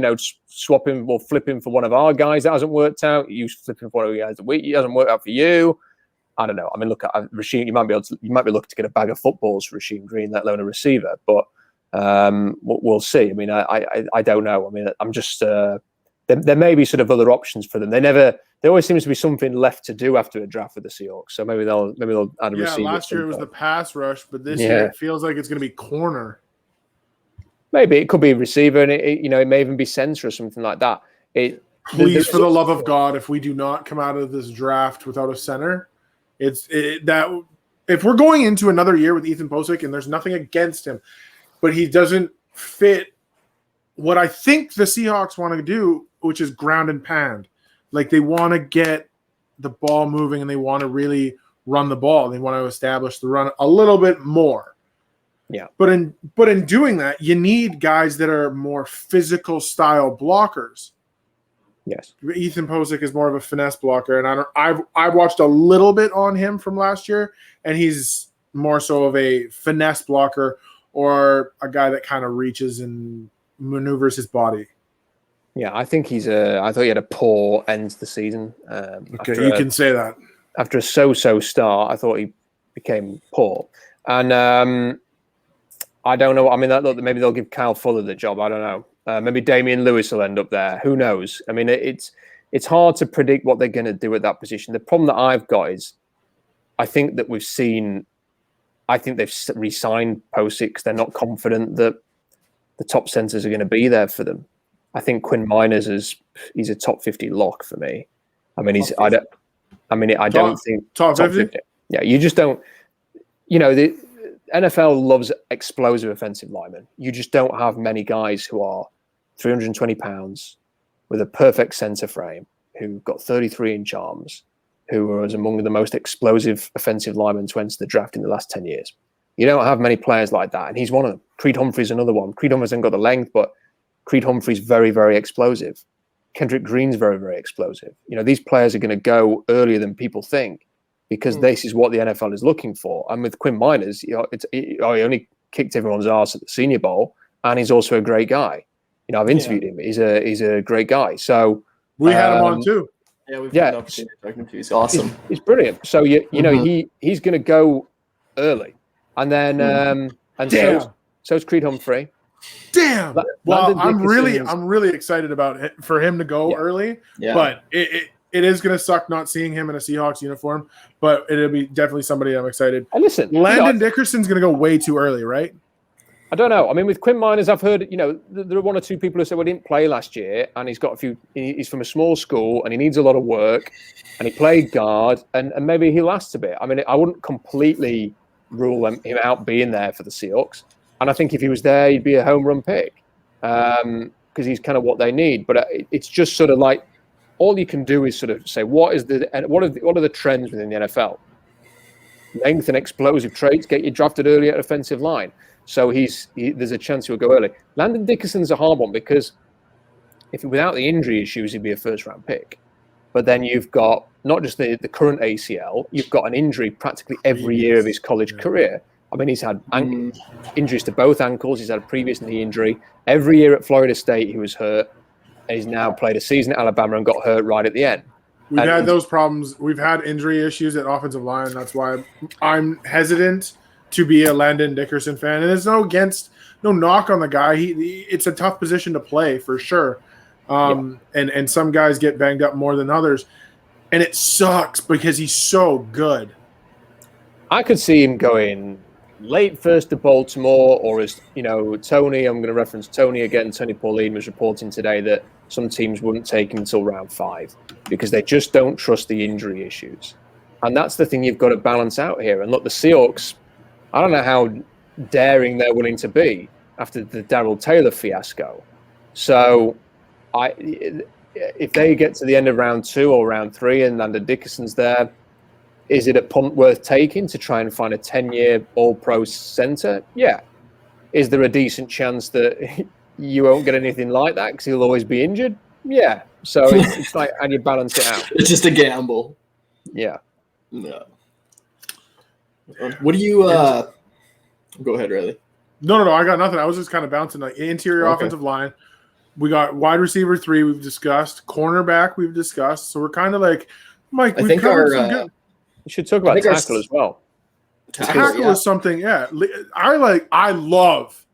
Swap him or flip him for one of our guys. That hasn't worked out. You flip him for one of the guys that it hasn't worked out for you. I don't know. I mean, look at Rasheem. You might be looking to get a bag of footballs for Rasheem Green, let alone a receiver. But we'll see. I mean, I don't know. I mean, I'm just there may be sort of other options for them. There always seems to be something left to do after a draft with the Seahawks. So maybe they'll add a receiver. Yeah, last year it was the pass rush, but this year it feels like it's going to be corner. Maybe it could be receiver, and it may even be center or something like that. Please, for the love of God, if we do not come out of this draft without a center, if we're going into another year with Ethan Posick, and there's nothing against him, but he doesn't fit what I think the Seahawks want to do, which is ground and pound. Like they want to get the ball moving and they want to really run the ball. They want to establish the run a little bit more. Yeah. But in doing that, you need guys that are more physical style blockers. Yes. Ethan Posick is more of a finesse blocker, and I've watched a little bit on him from last year, and he's more so of a finesse blocker or a guy that kind of reaches and maneuvers his body. Yeah, I think I thought he had a poor end to the season. Okay, you can say that. After a so-so start, I thought he became poor. And I don't know. I mean, maybe they'll give Kyle Fuller the job. I don't know. Maybe Damian Lewis will end up there. Who knows? I mean, it's hard to predict what they're going to do at that position. The problem that I've got is I think that they've re-signed Posick because they're not confident that the top centers are going to be there for them. I think Quinn Meinerz he's a top 50 lock for me. I mean, I don't think top 50. Yeah, you just don't. The NFL loves explosive offensive linemen. You just don't have many guys who are 320 pounds with a perfect center frame, who've got 33-inch arms, who are among the most explosive offensive linemen to enter the draft in the last 10 years. You don't have many players like that, and he's one of them. Creed Humphrey's another one. Creed Humphrey's hasn't got the length, but Creed Humphrey's very, very explosive. Kendrick Green's very, very explosive. These players are going to go earlier than people think because this is what the NFL is looking for. And with Quinn Meinerz, he only kicked everyone's ass at the Senior Bowl, and he's also a great guy. I've interviewed him. He's a great guy. So we had him on too. Yeah, we've had an opportunity to talk to him too. He's awesome. He's brilliant. So he's going to go early, and then so's Creed Humphrey. Damn. Well, I'm really excited about it for him to go early. Yeah. But it is going to suck not seeing him in a Seahawks uniform. But it'll be definitely somebody I'm excited. And listen, Landon Dickerson's going to go way too early, right? I don't know. I mean, with Quinn Meinerz, I've heard, there are one or two people who said, well, he didn't play last year, and he's from a small school, and he needs a lot of work, and he played guard, and maybe he lasts a bit. I mean, I wouldn't completely rule him out being there for the Seahawks. And I think if he was there, he'd be a home run pick because he's kind of what they need. But it's just sort of like all you can do is sort of say, what are the trends within the NFL? Length and explosive traits get you drafted early at offensive line. So there's a chance he'll go early. Landon Dickerson's a hard one because without the injury issues, he'd be a first-round pick. But then you've got not just the current ACL, you've got an injury practically every year of his college career. I mean, he's had injuries to both ankles. He's had a previous knee injury. Every year at Florida State, he was hurt. And he's now played a season at Alabama and got hurt right at the end. We've had those problems. We've had injury issues at offensive line. That's why I'm hesitant to be a Landon Dickerson fan. And there's no knock on the guy. It's a tough position to play for sure. And some guys get banged up more than others. And it sucks because he's so good. I could see him going late first to Baltimore, or as Tony, I'm going to reference Tony again. Tony Pauline was reporting today that some teams wouldn't take him until round 5 because they just don't trust the injury issues. And that's the thing you've got to balance out here. And look, the Seahawks, I don't know how daring they're willing to be after the Darrell Taylor fiasco. So if they get to the end of round 2 or round 3 and Landon Dickerson's there, is it a punt worth taking to try and find a 10-year all-pro center? Yeah. Is there a decent chance that you won't get anything like that because he'll always be injured? Yeah. So it's like, and you balance it out. It's just a gamble. Yeah. No. What do you go ahead, Riley? No, I got nothing. I was just kind of bouncing like interior offensive line. We got wide receiver 3 we've discussed. Cornerback we've discussed. So we're kind of like, Mike, I think our we should talk about tackle as well. Tackle is something, yeah. I love.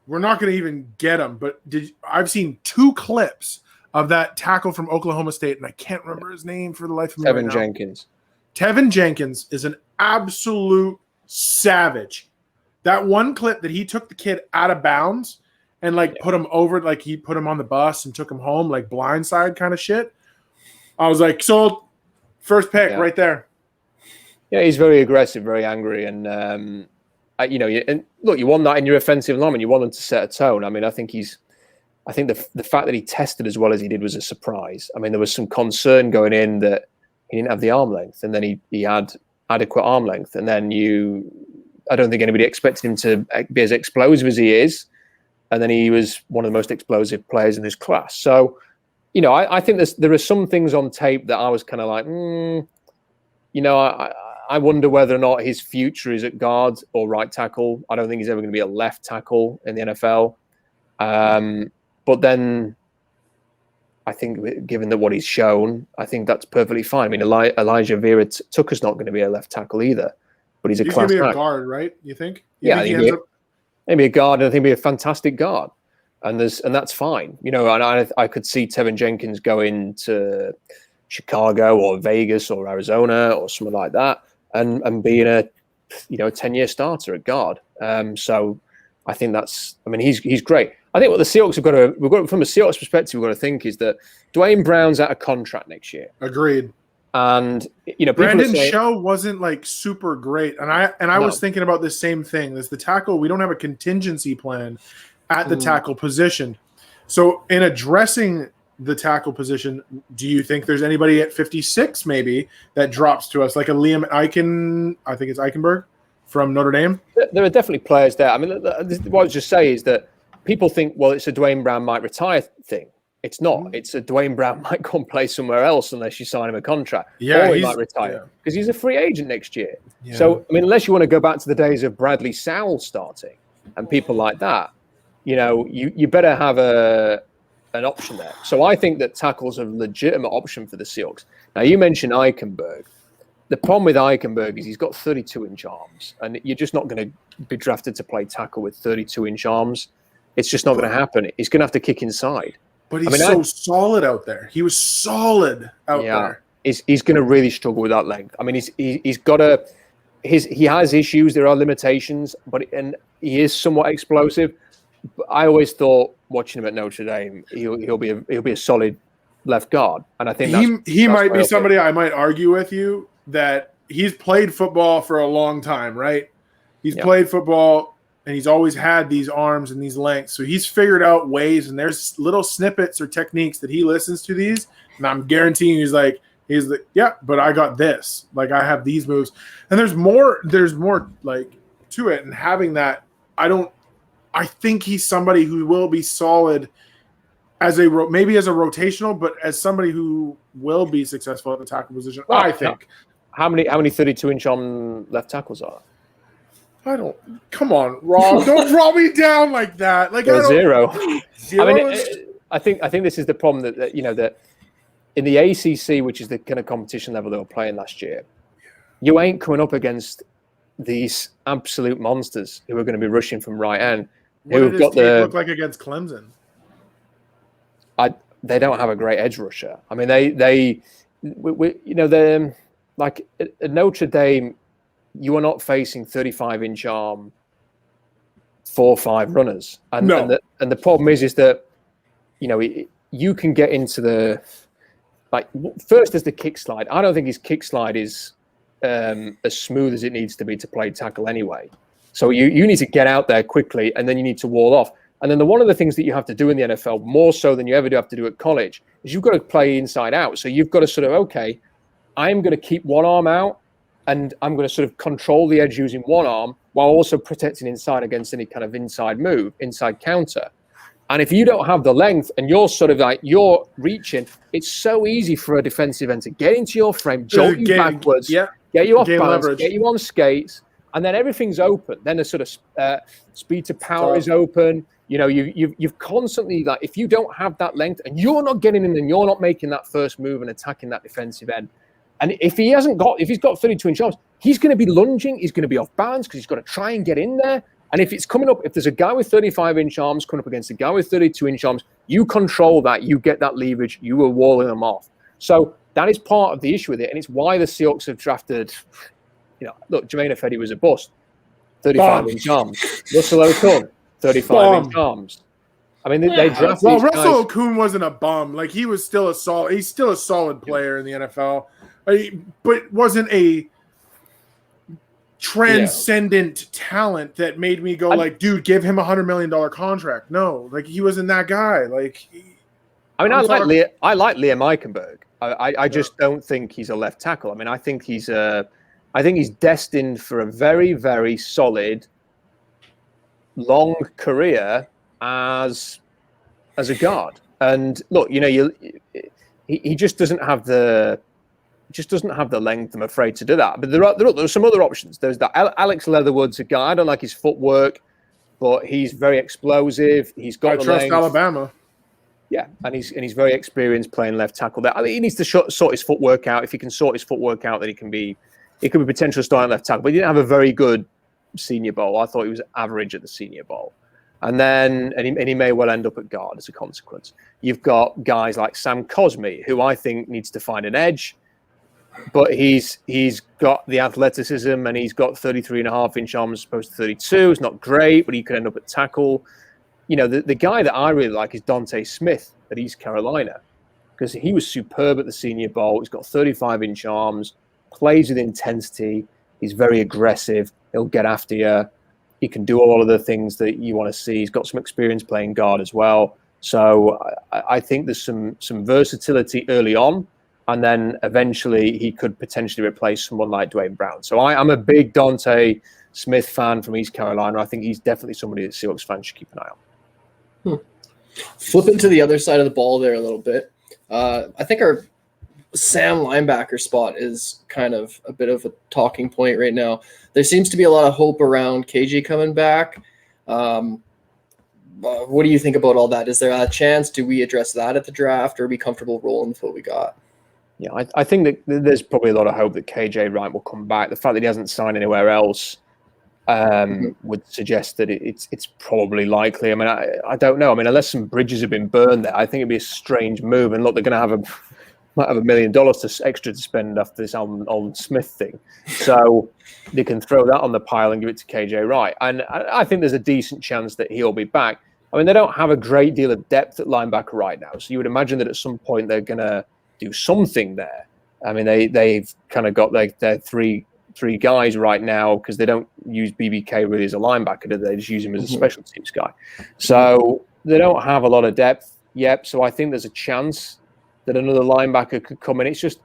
We're not going to even get them, but I've seen 2 clips of that tackle from Oklahoma State, and I can't remember his name for the life of me. Tevin Jenkins. Tevin Jenkins is an absolute savage. That one clip that he took the kid out of bounds and put him over, like he put him on the bus and took him home, like blindside kind of shit. I was like, sold. First pick right there. Yeah, he's very aggressive, very angry, and and look, you want that in your offensive lineman. You want them to set a tone. I mean, I think the fact that he tested as well as he did was a surprise. I mean, there was some concern going in that he didn't have the arm length, and then he had adequate arm length, and then I don't think anybody expected him to be as explosive as he is, and then he was one of the most explosive players in his class. So, I think there are some things on tape that I was kind of like, I wonder whether or not his future is at guard or right tackle. I don't think he's ever going to be a left tackle in the NFL. But then I think, given that what he's shown, I think that's perfectly fine. I mean, Elijah Vera Tucker's not going to be a left tackle either, but he's going to be a guard, right? You think? Maybe a guard, and I think he'd be a fantastic guard, and that's fine. And I could see Tevin Jenkins going to Chicago or Vegas or Arizona or something like that, and being a 10-year starter at guard. So I think he's great. I think what the Seahawks we've got from a Seahawks perspective, we've got to think is that Dwayne Brown's out of contract next year. Agreed. And Brandon Shell wasn't like super great, and I was thinking about the same thing. As the tackle, we don't have a contingency plan at the tackle position. So in addressing the tackle position, do you think there's anybody at 56 maybe that drops to us, like a Liam Eichenberg from Notre Dame? There are definitely players there. I mean, what I was just saying is that people think, well, it's a Dwayne Brown might retire thing. It's not. It's a Dwayne Brown might go and play somewhere else unless you sign him a contract. Yeah, or he might retire because he's a free agent next year. Yeah. So, I mean, unless you want to go back to the days of Bradley Sowell starting and people like that, you better have an option there. So I think that tackle's a legitimate option for the Seahawks. Now, you mentioned Eichenberg. The problem with Eichenberg is he's got 32-inch arms, and you're just not going to be drafted to play tackle with 32-inch arms. It's just not going to happen. He's going to have to kick inside. But he's solid out there. He was solid out there. He's going to really struggle with that length. I mean, he has issues. There are limitations, and he is somewhat explosive. But I always thought, watching him at Notre Dame, he'll be a solid left guard. And I think he might be somebody I might argue with you that he's played football for a long time, right? He's played football. And he's always had these arms and these lengths. So he's figured out ways, and there's little snippets or techniques that he listens to these. And I'm guaranteeing he's like, yeah, but I got this. Like, I have these moves. And there's more like to it. And having that, I think he's somebody who will be solid maybe as a rotational, but as somebody who will be successful at the tackle position, I think. How many 32-inch on left tackles are there? Come on, Rob. Don't draw me down like that. Like zero. I mean, I think this is the problem that that in the ACC, which is the kind of competition level they were playing last year, you ain't coming up against these absolute monsters who are going to be rushing from right end. What did his team look like against Clemson? They don't have a great edge rusher. I mean, they're like at Notre Dame. You are not facing 35-inch arm 4-5 runners, and the problem is that you can get into the first there's the kick slide. I don't think his kick slide is as smooth as it needs to be to play tackle anyway. So you need to get out there quickly, and then you need to wall off. And then one of the things that you have to do in the NFL more so than you ever do have to do at college is you've got to play inside out. So you've got to sort of I'm going to keep one arm out. And I'm going to sort of control the edge using one arm while also protecting inside against any kind of inside move, inside counter. And if you don't have the length and you're sort of you're reaching, it's so easy for a defensive end to get into your frame, jolt you backwards, get you off balance, leverage. Get you on skates, and then everything's open. Then the sort of speed to power is open. You've constantly if you don't have that length and you're not getting in and you're not making that first move and attacking that defensive end. And if he's got 32-inch arms, he's going to be lunging. He's going to be off balance because he's got to try and get in there. And if it's coming up, if there's a guy with 35-inch arms coming up against a guy with 32-inch arms, you control that. You get that leverage. You are walling them off. So that is part of the issue with it. And it's why the Seahawks have drafted, look, Jermaine Ifedi was a bust. 35-inch arms. Russell Okung, 35-inch arms. I mean, they drafted. Well, Russell Okung wasn't a bum. Like, he's still a solid player in the NFL. But wasn't a transcendent talent that made me go like, dude, give him $100 million contract. No, like he wasn't that guy. Like, I like Liam Eichenberg. I just don't think he's a left tackle. I mean, I think he's destined for a very, very solid, long career as a guard. And look, he just doesn't have the length, I'm afraid, to do that. But there are some other options. There's that Alex Leatherwood's a guy. I don't like his footwork, but he's very explosive. He's got the trust length. Alabama. Yeah, and he's very experienced playing left tackle there. I mean, he needs to sort his footwork out. If he can sort his footwork out, then he could be potential starting left tackle. But he didn't have a very good Senior Bowl. I thought he was average at the Senior Bowl. And he may well end up at guard as a consequence. You've got guys like Sam Cosmi, who I think needs to find an edge, but he's got the athleticism and he's got 33.5-inch arms as opposed to 32. It's not great, but he could end up at tackle. The guy that I really like is Dante Smith at East Carolina, because he was superb at the Senior Bowl. He's got 35-inch arms, plays with intensity. He's very aggressive. He'll get after you. He can do all of the things that you want to see. He's got some experience playing guard as well. So I think there's some versatility early on, and then eventually he could potentially replace someone like Dwayne Brown. So I'm a big Dante Smith fan from East Carolina. I think he's definitely somebody that Seahawks fans should keep an eye on. Flipping to the other side of the ball there a little bit. I think our Sam linebacker spot is kind of a bit of a talking point right now. There seems to be a lot of hope around KJ coming back. What do you think about all that? Is there a chance? Do we address that at the draft, or are we comfortable rolling with what we got? Yeah, I think that there's probably a lot of hope that KJ Wright will come back. The fact that he hasn't signed anywhere else would suggest that it's probably likely. I mean, I don't know. I mean, unless some bridges have been burned there, I think it'd be a strange move. And look, they're going to might have $1 million extra to spend after this Alden Smith thing. So they can throw that on the pile and give it to KJ Wright. And I think there's a decent chance that he'll be back. I mean, they don't have a great deal of depth at linebacker right now. So you would imagine that at some point they're going to do something there. I mean, they've kind of got like their three guys right now, because they don't use BBK really as a linebacker, do they? Just use him as a special teams guy. So they don't have a lot of depth yet. So I think there's a chance that another linebacker could come in. It's just,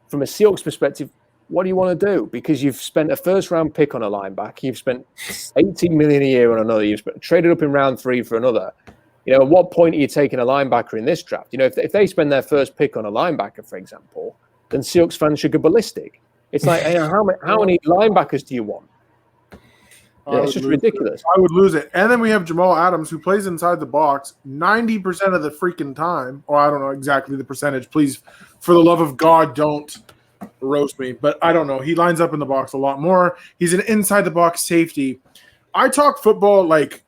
from a Seahawks perspective, what do you want to do? Because you've spent a first-round pick on a linebacker. You've spent $18 million a year on another. You've traded up in round 3 for another. At what point are you taking a linebacker in this draft? If they spend their first pick on a linebacker, for example, then Seahawks fans should go ballistic. It's like, how many linebackers do you want? Yeah, it's just ridiculous. I would lose it. And then we have Jamal Adams, who plays inside the box 90% of the freaking time. Or I don't know exactly the percentage. Please, for the love of God, don't roast me. But I don't know. He lines up in the box a lot more. He's an inside the box safety. I talk football like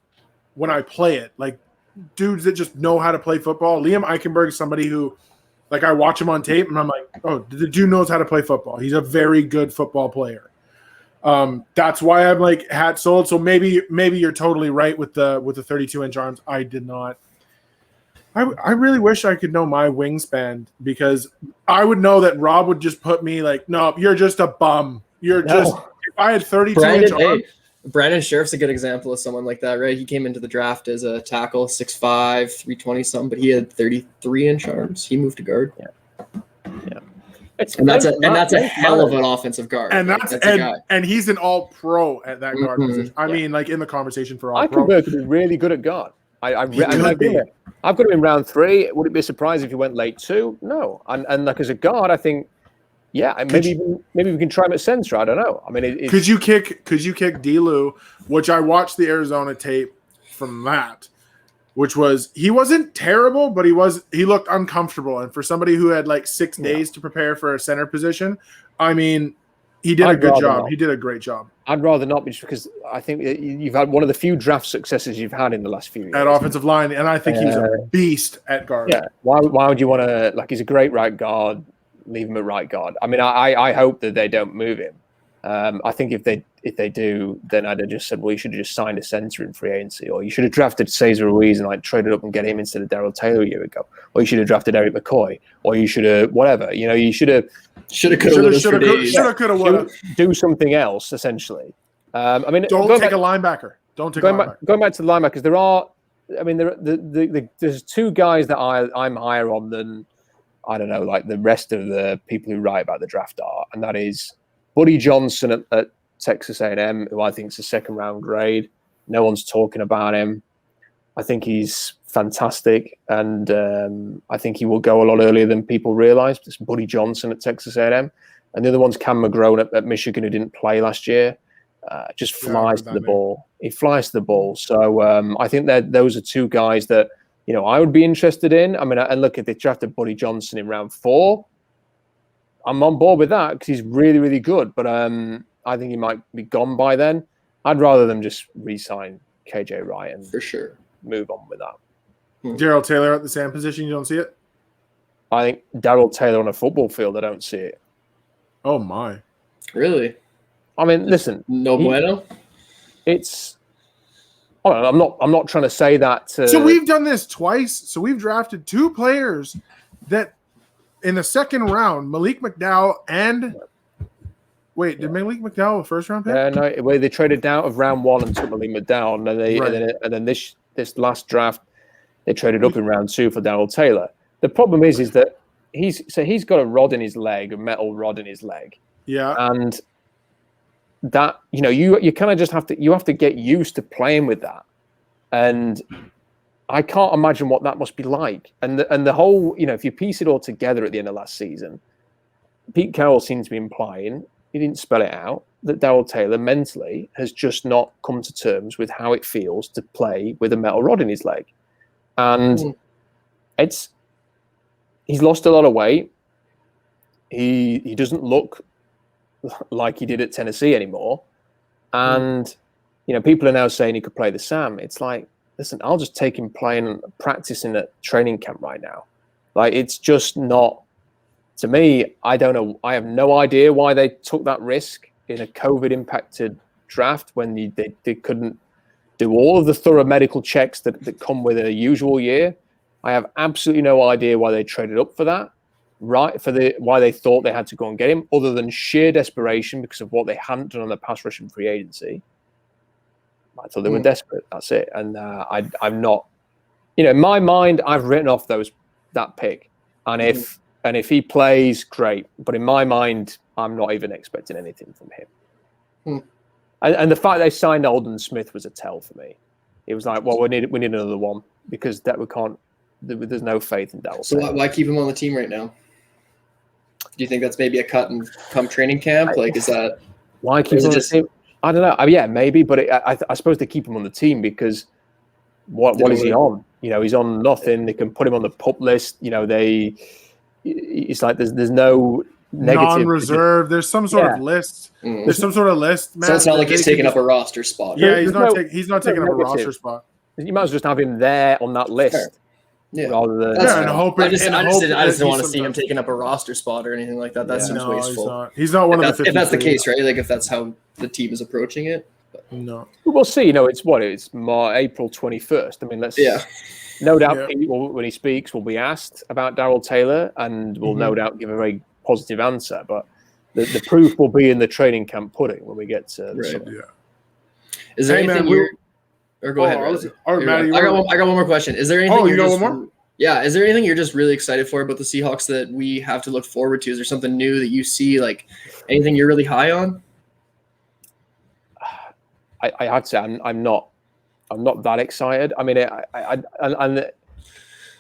when I play it. Like dudes that just know how to play football. Liam Eichenberg is somebody who, like, I watch him on tape and I'm like, oh, the dude knows how to play football. He's a very good football player. That's why I'm like hat sold. So maybe you're totally right with the 32-inch arms. I did not. I really wish I could know my wingspan, because I would know that Rob would just put me like, no, you're just a bum. If I had 32-inch arms. Brandon Sheriff's a good example of someone like that, right? He came into the draft as a tackle, 6'5", 320 something, but he had 33-inch arms. He moved to guard. Yeah. And that's a hell of an offensive guard. And he's an all-pro at that guard position. I mean, like in the conversation for all-pro. Eichenberg could be really good at guard. I've got him in round 3. Would it be a surprise if he went late 2? No. And like as a guard, I think, maybe we can try him at center. I don't know. I mean, could you kick D-Lou, which I watched the Arizona tape from that, which was, he wasn't terrible, but he looked uncomfortable. And for somebody who had like 6 days to prepare for a center position, I mean, he did a good job. He did a great job. I'd rather not, just because I think you've had one of the few draft successes you've had in the last few years. At offensive line, and I think he's a beast at guard. Yeah. Why would you want to, like, he's a great right guard, leave him at right guard. I mean, I hope that they don't move him. I think if they do, then I'd have just said, well, you should have just signed a center in free agency, or you should have drafted Cesar Ruiz and like traded up and get him instead of Darrell Taylor a year ago, or you should have drafted Eric McCoy, or you should have whatever. You should have Shoulda, coulda, woulda for days. Shoulda, coulda, woulda. Do something else, essentially. I mean, don't take a linebacker. Don't take a linebacker. Going back to the linebackers, there's two guys that I'm higher on than, I don't know, like the rest of the people who write about the draft are, and that is Buddy Johnson at Texas A&M, who I think is a second-round grade. No one's talking about him. I think he's fantastic, and I think he will go a lot earlier than people realize. It's Buddy Johnson at Texas A&M, and the other one's Cam McGrone at Michigan, who didn't play last year. Just flies to the ball. He flies to the ball. So I think that those are two guys that, you know, I would be interested in. I mean, and look, if they drafted Buddy Johnson in round 4, I'm on board with that because he's really, really good. But I think he might be gone by then. I'd rather them just re-sign KJ Wright and for sure move on with that. Darrell Taylor at the same position, you don't see it? I think Darrell Taylor on a football field, I don't see it. Oh my! Really? I mean, listen. No bueno. It's. I'm not trying to say that. So we've done this twice. So we've drafted 2 players that in the second round, Malik McDowell and. Wait, did Malik McDowell a first round pick? No, where they traded down of round 1 and took Malik McDowell, and then this last draft they traded up in round 2 for Darrell Taylor. The problem is that he's got a rod in his leg, a metal rod in his leg. Yeah, and that, you know, you kind of just have to get used to playing with that, and I can't imagine what that must be like. And the whole, you know, if you piece it all together at the end of last season, Pete Carroll seems to be implying, he didn't spell it out, that Darrell Taylor mentally has just not come to terms with how it feels to play with a metal rod in his leg. And he's lost a lot of weight. He doesn't look like he did at Tennessee anymore. And, you know, people are now saying he could play the Sam. It's like, listen, I'll just take him playing and practicing at training camp right now. Like, it's just not, to me, I don't know. I have no idea why they took that risk in a COVID-impacted draft when they couldn't do all of the thorough medical checks that come with a usual year. I have absolutely no idea why they traded up for that, right? Why they thought they had to go and get him, other than sheer desperation because of what they hadn't done on the pass rush and free agency. I thought they were desperate. That's it. And I'm not, you know, in my mind, I've written off that pick. And if he plays, great. But in my mind, I'm not even expecting anything from him. And the fact they signed Alden Smith was a tell for me. It was like, well, we need another one because that we can't. There's no faith in Darrell. So why keep him on the team right now? Do you think that's maybe a cut and come training camp? Like, is that why keep him on the team? I don't know. I mean, yeah, maybe, but I suppose they keep him on the team because what is he on? You know, he's on nothing. They can put him on the pup list. You know, it's like there's no negative non-reserve. There's some sort of list. There's some sort of list. Matt, so it's not like he's taking up a roster spot. Yeah, he's not taking up a roster spot. You might as well just have him there on that list. Fair. Yeah, rather than I just don't want to see him taking up a roster spot or anything like that. That seems wasteful. He's not one of the 50. If that's the case, right? Like if that's how the team is approaching it. But. No, we'll see. You know, it's April 21st. I mean, let's. Yeah. No doubt, Pete when he speaks, will be asked about Darrell Taylor, and will no doubt give a very positive answer. But the proof will be in the training camp pudding when we get to the summer. Yeah. Is there anything you're? Or go ahead. I got one more question. Is there anything? One more? Yeah. Is there anything you're just really excited for about the Seahawks that we have to look forward to? Is there something new that you see? Like anything you're really high on? I have to say I'm not that excited. I mean, I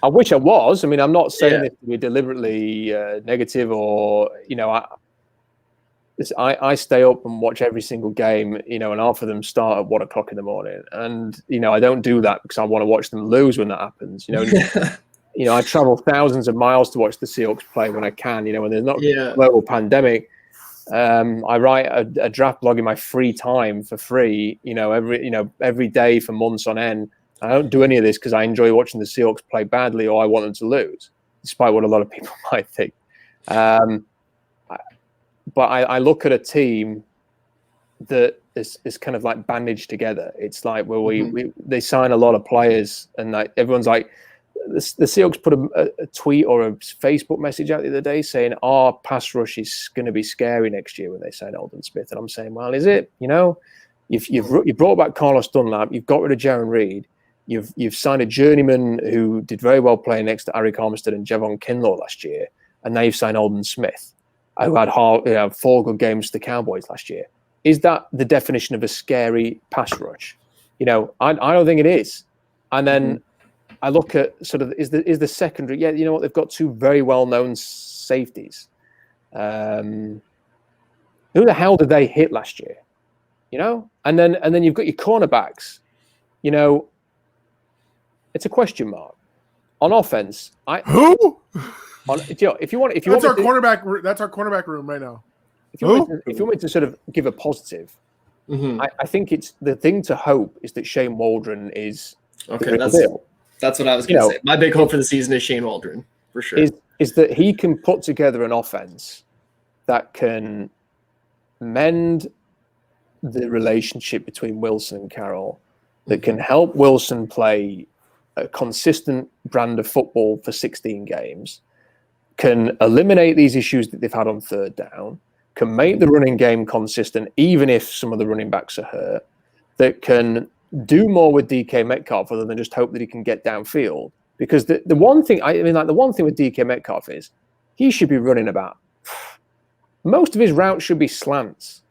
wish I was. I mean, I'm not saying this to be deliberately negative or, you know, I stay up and watch every single game, you know, and half of them start at 1 o'clock in the morning. And, you know, I don't do that because I want to watch them lose when that happens. You know, you know, I travel thousands of miles to watch the Seahawks play when I can, you know, when there's not a global pandemic. I write a draft blog in my free time for free, you know, every day for months on end. I don't do any of this because I enjoy watching the Seahawks play badly or I want them to lose, despite what a lot of people might think. But I look at a team that is kind of like bandaged together. It's like where they sign a lot of players and like everyone's like, the Seahawks put a tweet or a Facebook message out the other day saying our pass rush is going to be scary next year when they sign Aldon Smith. And I'm saying, well, is it? You've brought back Carlos Dunlap, you've got rid of Jaron Reed, you've signed a journeyman who did very well playing next to Arik Armstead and Javon Kinlaw last year, and now you've signed Aldon Smith, who had 4 good games to the Cowboys last year. Is that the definition of a scary pass rush? I don't think it is. And then I look at sort of is the secondary. Yeah, you know what? They've got 2 very well-known safeties. Who the hell did they hit last year? And then you've got your cornerbacks. It's a question mark on offense. Who? If you want, that's our cornerback. That's our cornerback room right now. If you want me to sort of give a positive, I think it's the thing to hope is that Shane Waldron is okay. That's what I was going to say. My big hope for the season is Shane Waldron for sure. Is that he can put together an offense that can mend the relationship between Wilson and Carroll, that can help Wilson play a consistent brand of football for 16 games, can eliminate these issues that they've had on third down, can make the running game consistent even if some of the running backs are hurt, that can do more with DK Metcalf other than just hope that he can get downfield. Because the one thing with DK Metcalf is he should be running about most of his routes should be slants,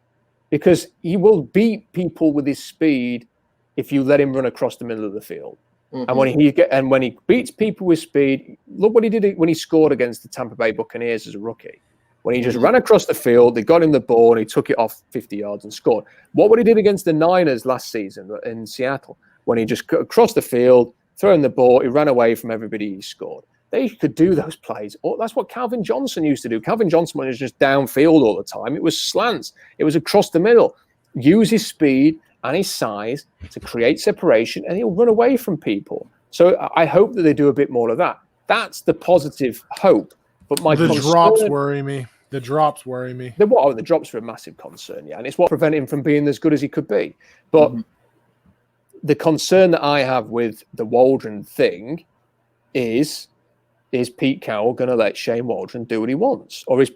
because he will beat people with his speed if you let him run across the middle of the field. And when he beats people with speed, look what he did when he scored against the Tampa Bay Buccaneers as a rookie. When he just ran across the field, they got him the ball, and he took it off 50 yards and scored. What he did against the Niners last season in Seattle, when he just across the field, throwing the ball, he ran away from everybody, he scored. They could do those plays. That's what Calvin Johnson used to do. Calvin Johnson was just downfield all the time. It was slants. It was across the middle. Use his speed and his size to create separation, and he'll run away from people. So I hope that they do a bit more of that. That's the positive hope. But drops worry me. The drops worry me. The drops are a massive concern, yeah, and it's what prevented him from being as good as he could be. But the concern that I have with the Waldron thing is Pete Carroll going to let Shane Waldron do what he wants? Or is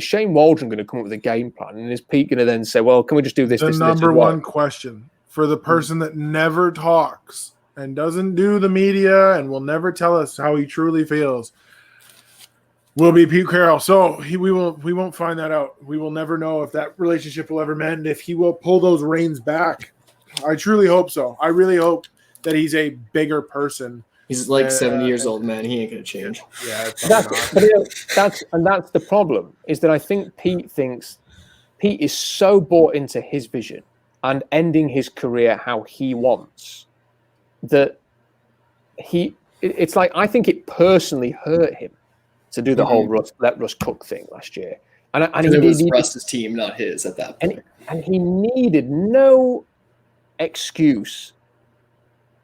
Shane Waldron going to come up with a game plan? And is Pete going to then say, well, can we just do this? The number one question for the person that never talks and doesn't do the media and will never tell us how he truly feels will be Pete Carroll. So we won't find that out. We will never know if that relationship will ever mend, if he will pull those reins back. I truly hope so. I really hope that he's a bigger person. He's like 70 years old, man. He ain't gonna change. Yeah, that's the problem. Is that I think Pete is so bought into his vision and ending his career how he wants that it's like I think it personally hurt him to do the whole let Russ cook thing last year, and it was Russ's team, not his, at that point. And he needed no excuse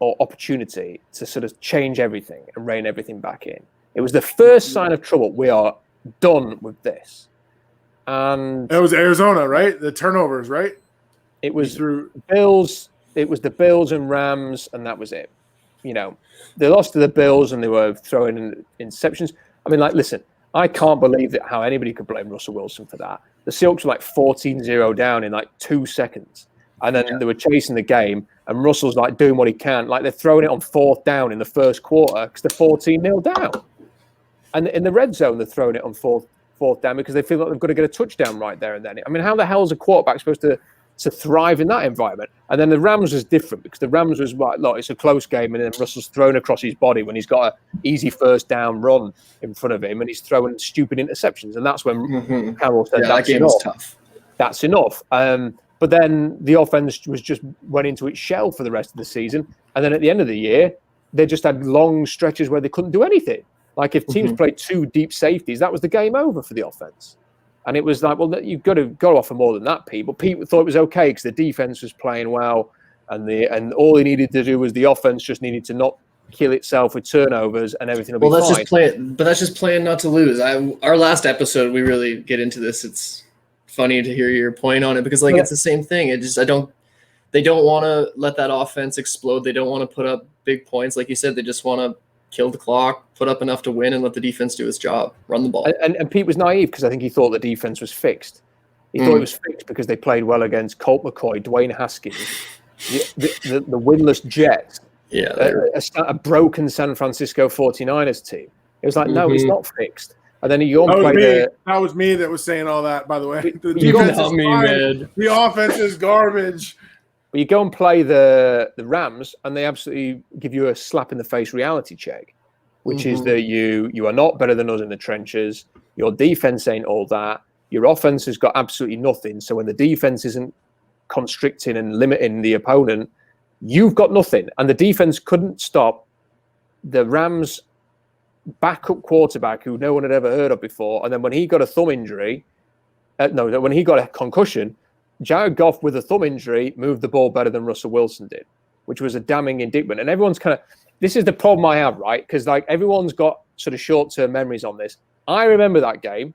or opportunity to sort of change everything and rein everything back in. It was the first sign of trouble. We are done with this. And it was Arizona, right? The turnovers, right? It was Bills. It was the Bills and Rams, and that was it. They lost to the Bills, and they were throwing in interceptions. I mean, listen, I can't believe how anybody could blame Russell Wilson for that. The Seahawks were 14-0 down in 2 seconds. And then they were chasing the game, and Russell's doing what he can. They're throwing it on 4th down in the first quarter because they're 14-0 down. And in the red zone, they're throwing it on fourth down because they feel like they've got to get a touchdown right there and then. I mean, how the hell is a quarterback supposed to thrive in that environment? And then the Rams was different because the Rams was look, it's a close game, and then Russell's thrown across his body when he's got an easy first down run in front of him, and he's throwing stupid interceptions. And that's when Carroll said, that game was tough. That's enough. But then the offense went into its shell for the rest of the season. And then at the end of the year, they just had long stretches where they couldn't do anything. If teams played 2 deep safeties, that was the game over for the offense. And it was you've got to go offer more than that, Pete. But Pete thought it was okay because the defense was playing well, and all he needed to do was the offense just needed to not kill itself with turnovers, and everything will be fine. That's just playing not to lose. Our last episode, we really get into this. It's funny to hear your point on it because it's the same thing. They don't want to let that offense explode. They don't want to put up big points. Like you said, they just want to kill the clock, put up enough to win, and let the defense do its job, run the ball. And Pete was naive because I think he thought the defense was fixed. He thought it was fixed because they played well against Colt McCoy, Dwayne Haskins, the winless Jets, a broken San Francisco 49ers team. It was like, no, it's not fixed. And then you go and play that was me that was saying all that, by the way. The defense is fine. Man. The offense is garbage. But you go and play the Rams, and they absolutely give you a slap in the face reality check, which is that you are not better than us in the trenches. Your defense ain't all that. Your offense has got absolutely nothing. So when the defense isn't constricting and limiting the opponent, you've got nothing. And the defense couldn't stop the Rams' backup quarterback, who no one had ever heard of before. And then when he got a thumb injury, when he got a concussion, Jared Goff with a thumb injury moved the ball better than Russell Wilson did, which was a damning indictment. And everyone's this is the problem I have, right? Because like everyone's got sort of short-term memories on this. I remember that game,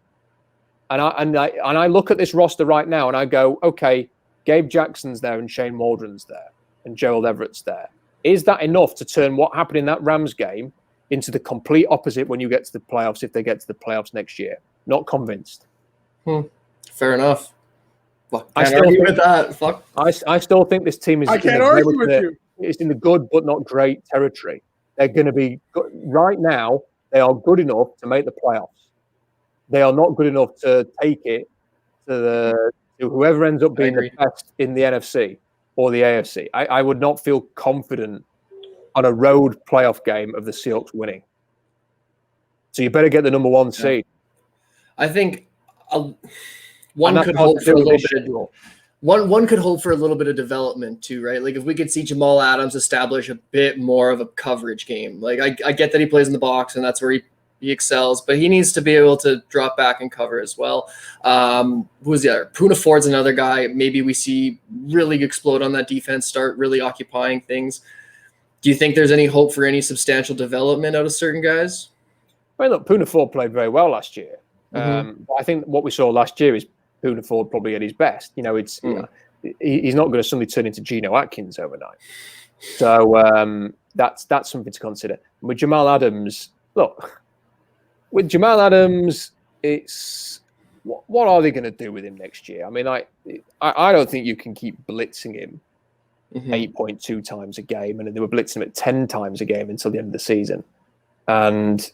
and I look at this roster right now, and I go, okay, Gabe Jackson's there, and Shane Waldron's there, and Gerald Everett's there. Is that enough to turn what happened in that Rams game into the complete opposite when you get to the playoffs, if they get to the playoffs next year? Not convinced. Fair enough. I can't argue with that. Fuck. I still think this team is. I can't argue with you. It's in the good but not great territory. They're going to be right now. They are good enough to make the playoffs. They are not good enough to take it to whoever ends up being the best in the NFC or the AFC. I would not feel confident on a road playoff game of the Seahawks winning. So you better get the number one seed. I think one could hope for a little bit. One could hope for a little bit of development too, right? Like if we could see Jamal Adams establish a bit more of a coverage game. Like I get that he plays in the box and that's where he excels, but he needs to be able to drop back and cover as well. Who's the other? Poona Ford's another guy. Maybe we see really explode on that defense, start really occupying things. Do you think there's any hope for any substantial development out of certain guys? I mean, look, Poona Ford played very well last year. But I think what we saw last year is Poona Ford probably at his best. You know, he's not going to suddenly turn into Geno Atkins overnight. So that's something to consider. With Jamal Adams, it's what are they going to do with him next year? I mean, I don't think you can keep blitzing him 8.2 times a game, and they were blitzing him at 10 times a game until the end of the season. And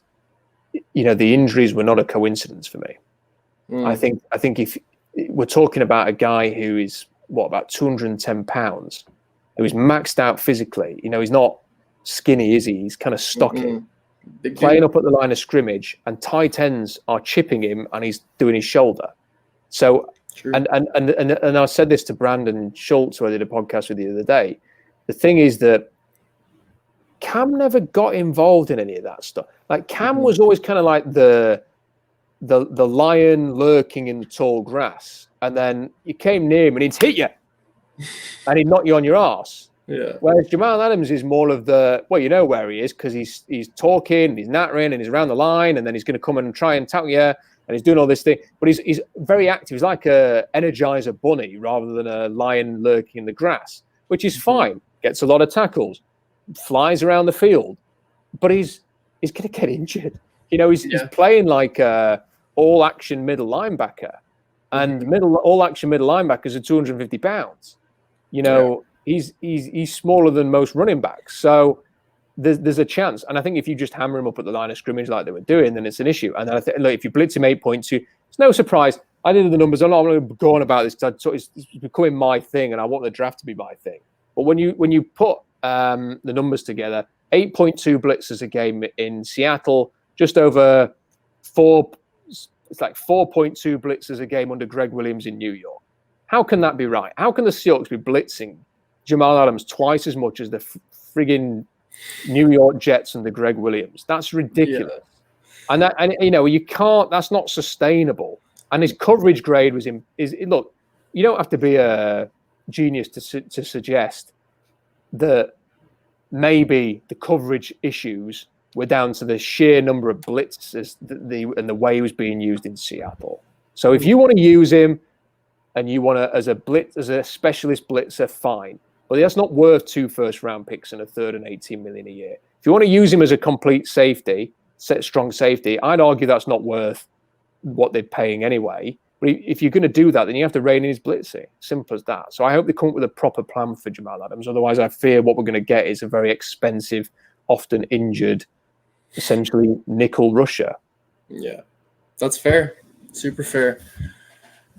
you know, the injuries were not a coincidence for me. I think if we're talking about a guy who is about 210 pounds, who is maxed out physically, you know, he's not skinny, is he? He's kind of stocky, playing up at the line of scrimmage, and tight ends are chipping him, and he's doing his shoulder. So, and I said this to Brandon Schultz, who I did a podcast with the other day. The thing is that Cam never got involved in any of that stuff. Like Cam was always kind of like the lion lurking in the tall grass, and then you came near him and he'd hit you, and he'd knock you on your arse. Yeah. Whereas Jamal Adams is more of you know where he is because he's talking, he's nattering, and he's around the line, and then he's going to come and try and tackle you, and he's doing all this thing. But he's very active. He's like a Energizer bunny rather than a lion lurking in the grass, which is fine. Gets a lot of tackles, flies around the field, but he's going to get injured. You know, he's playing like a all-action middle linebacker, and all-action middle linebackers are 250 pounds. You know, he's smaller than most running backs, so there's a chance. And I think if you just hammer him up at the line of scrimmage like they were doing, then it's an issue. And then I think, look, if you blitz him 8.2, it's no surprise. I did the numbers. I'm not going to go on about this because it's becoming my thing, and I want the draft to be my thing. But when you put the numbers together, 8.2 blitzes a game in Seattle, just over 4. It's like 4.2 blitzes a game under Greg Williams in New York. How can that be right? How can the Seahawks be blitzing Jamal Adams twice as much as the friggin' New York Jets under Greg Williams? That's ridiculous. Yeah. And you know, you can't. That's not sustainable. And his coverage grade look. You don't have to be a genius to suggest that maybe the coverage issues were down to the sheer number of blitzes and the way he was being used in Seattle. So if you want to use him and you want to as a specialist blitzer, fine. But that's not worth 2 first-round picks and a third and $18 million a year. If you want to use him as a complete safety, strong safety, I'd argue that's not worth what they're paying anyway. But if you're going to do that, then you have to rein in his blitzing. Simple as that. So I hope they come up with a proper plan for Jamal Adams. Otherwise, I fear what we're going to get is a very expensive, often injured, essentially nickel rusher. Yeah, that's fair. Super fair.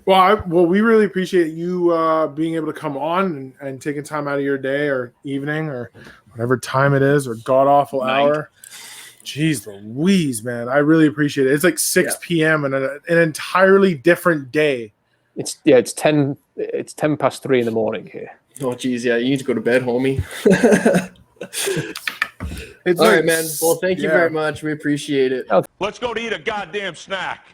Well, we really appreciate you being able to come on and taking time out of your day or evening or whatever time it is or god-awful hour. Jeez Louise, man. I really appreciate it. It's like 6 p.m. and an entirely different day. It's 10 past 3 in the morning here. Oh, geez, yeah. You need to go to bed, homie. All right, man. Well, thank you very much. We appreciate it. Let's go to eat a goddamn snack.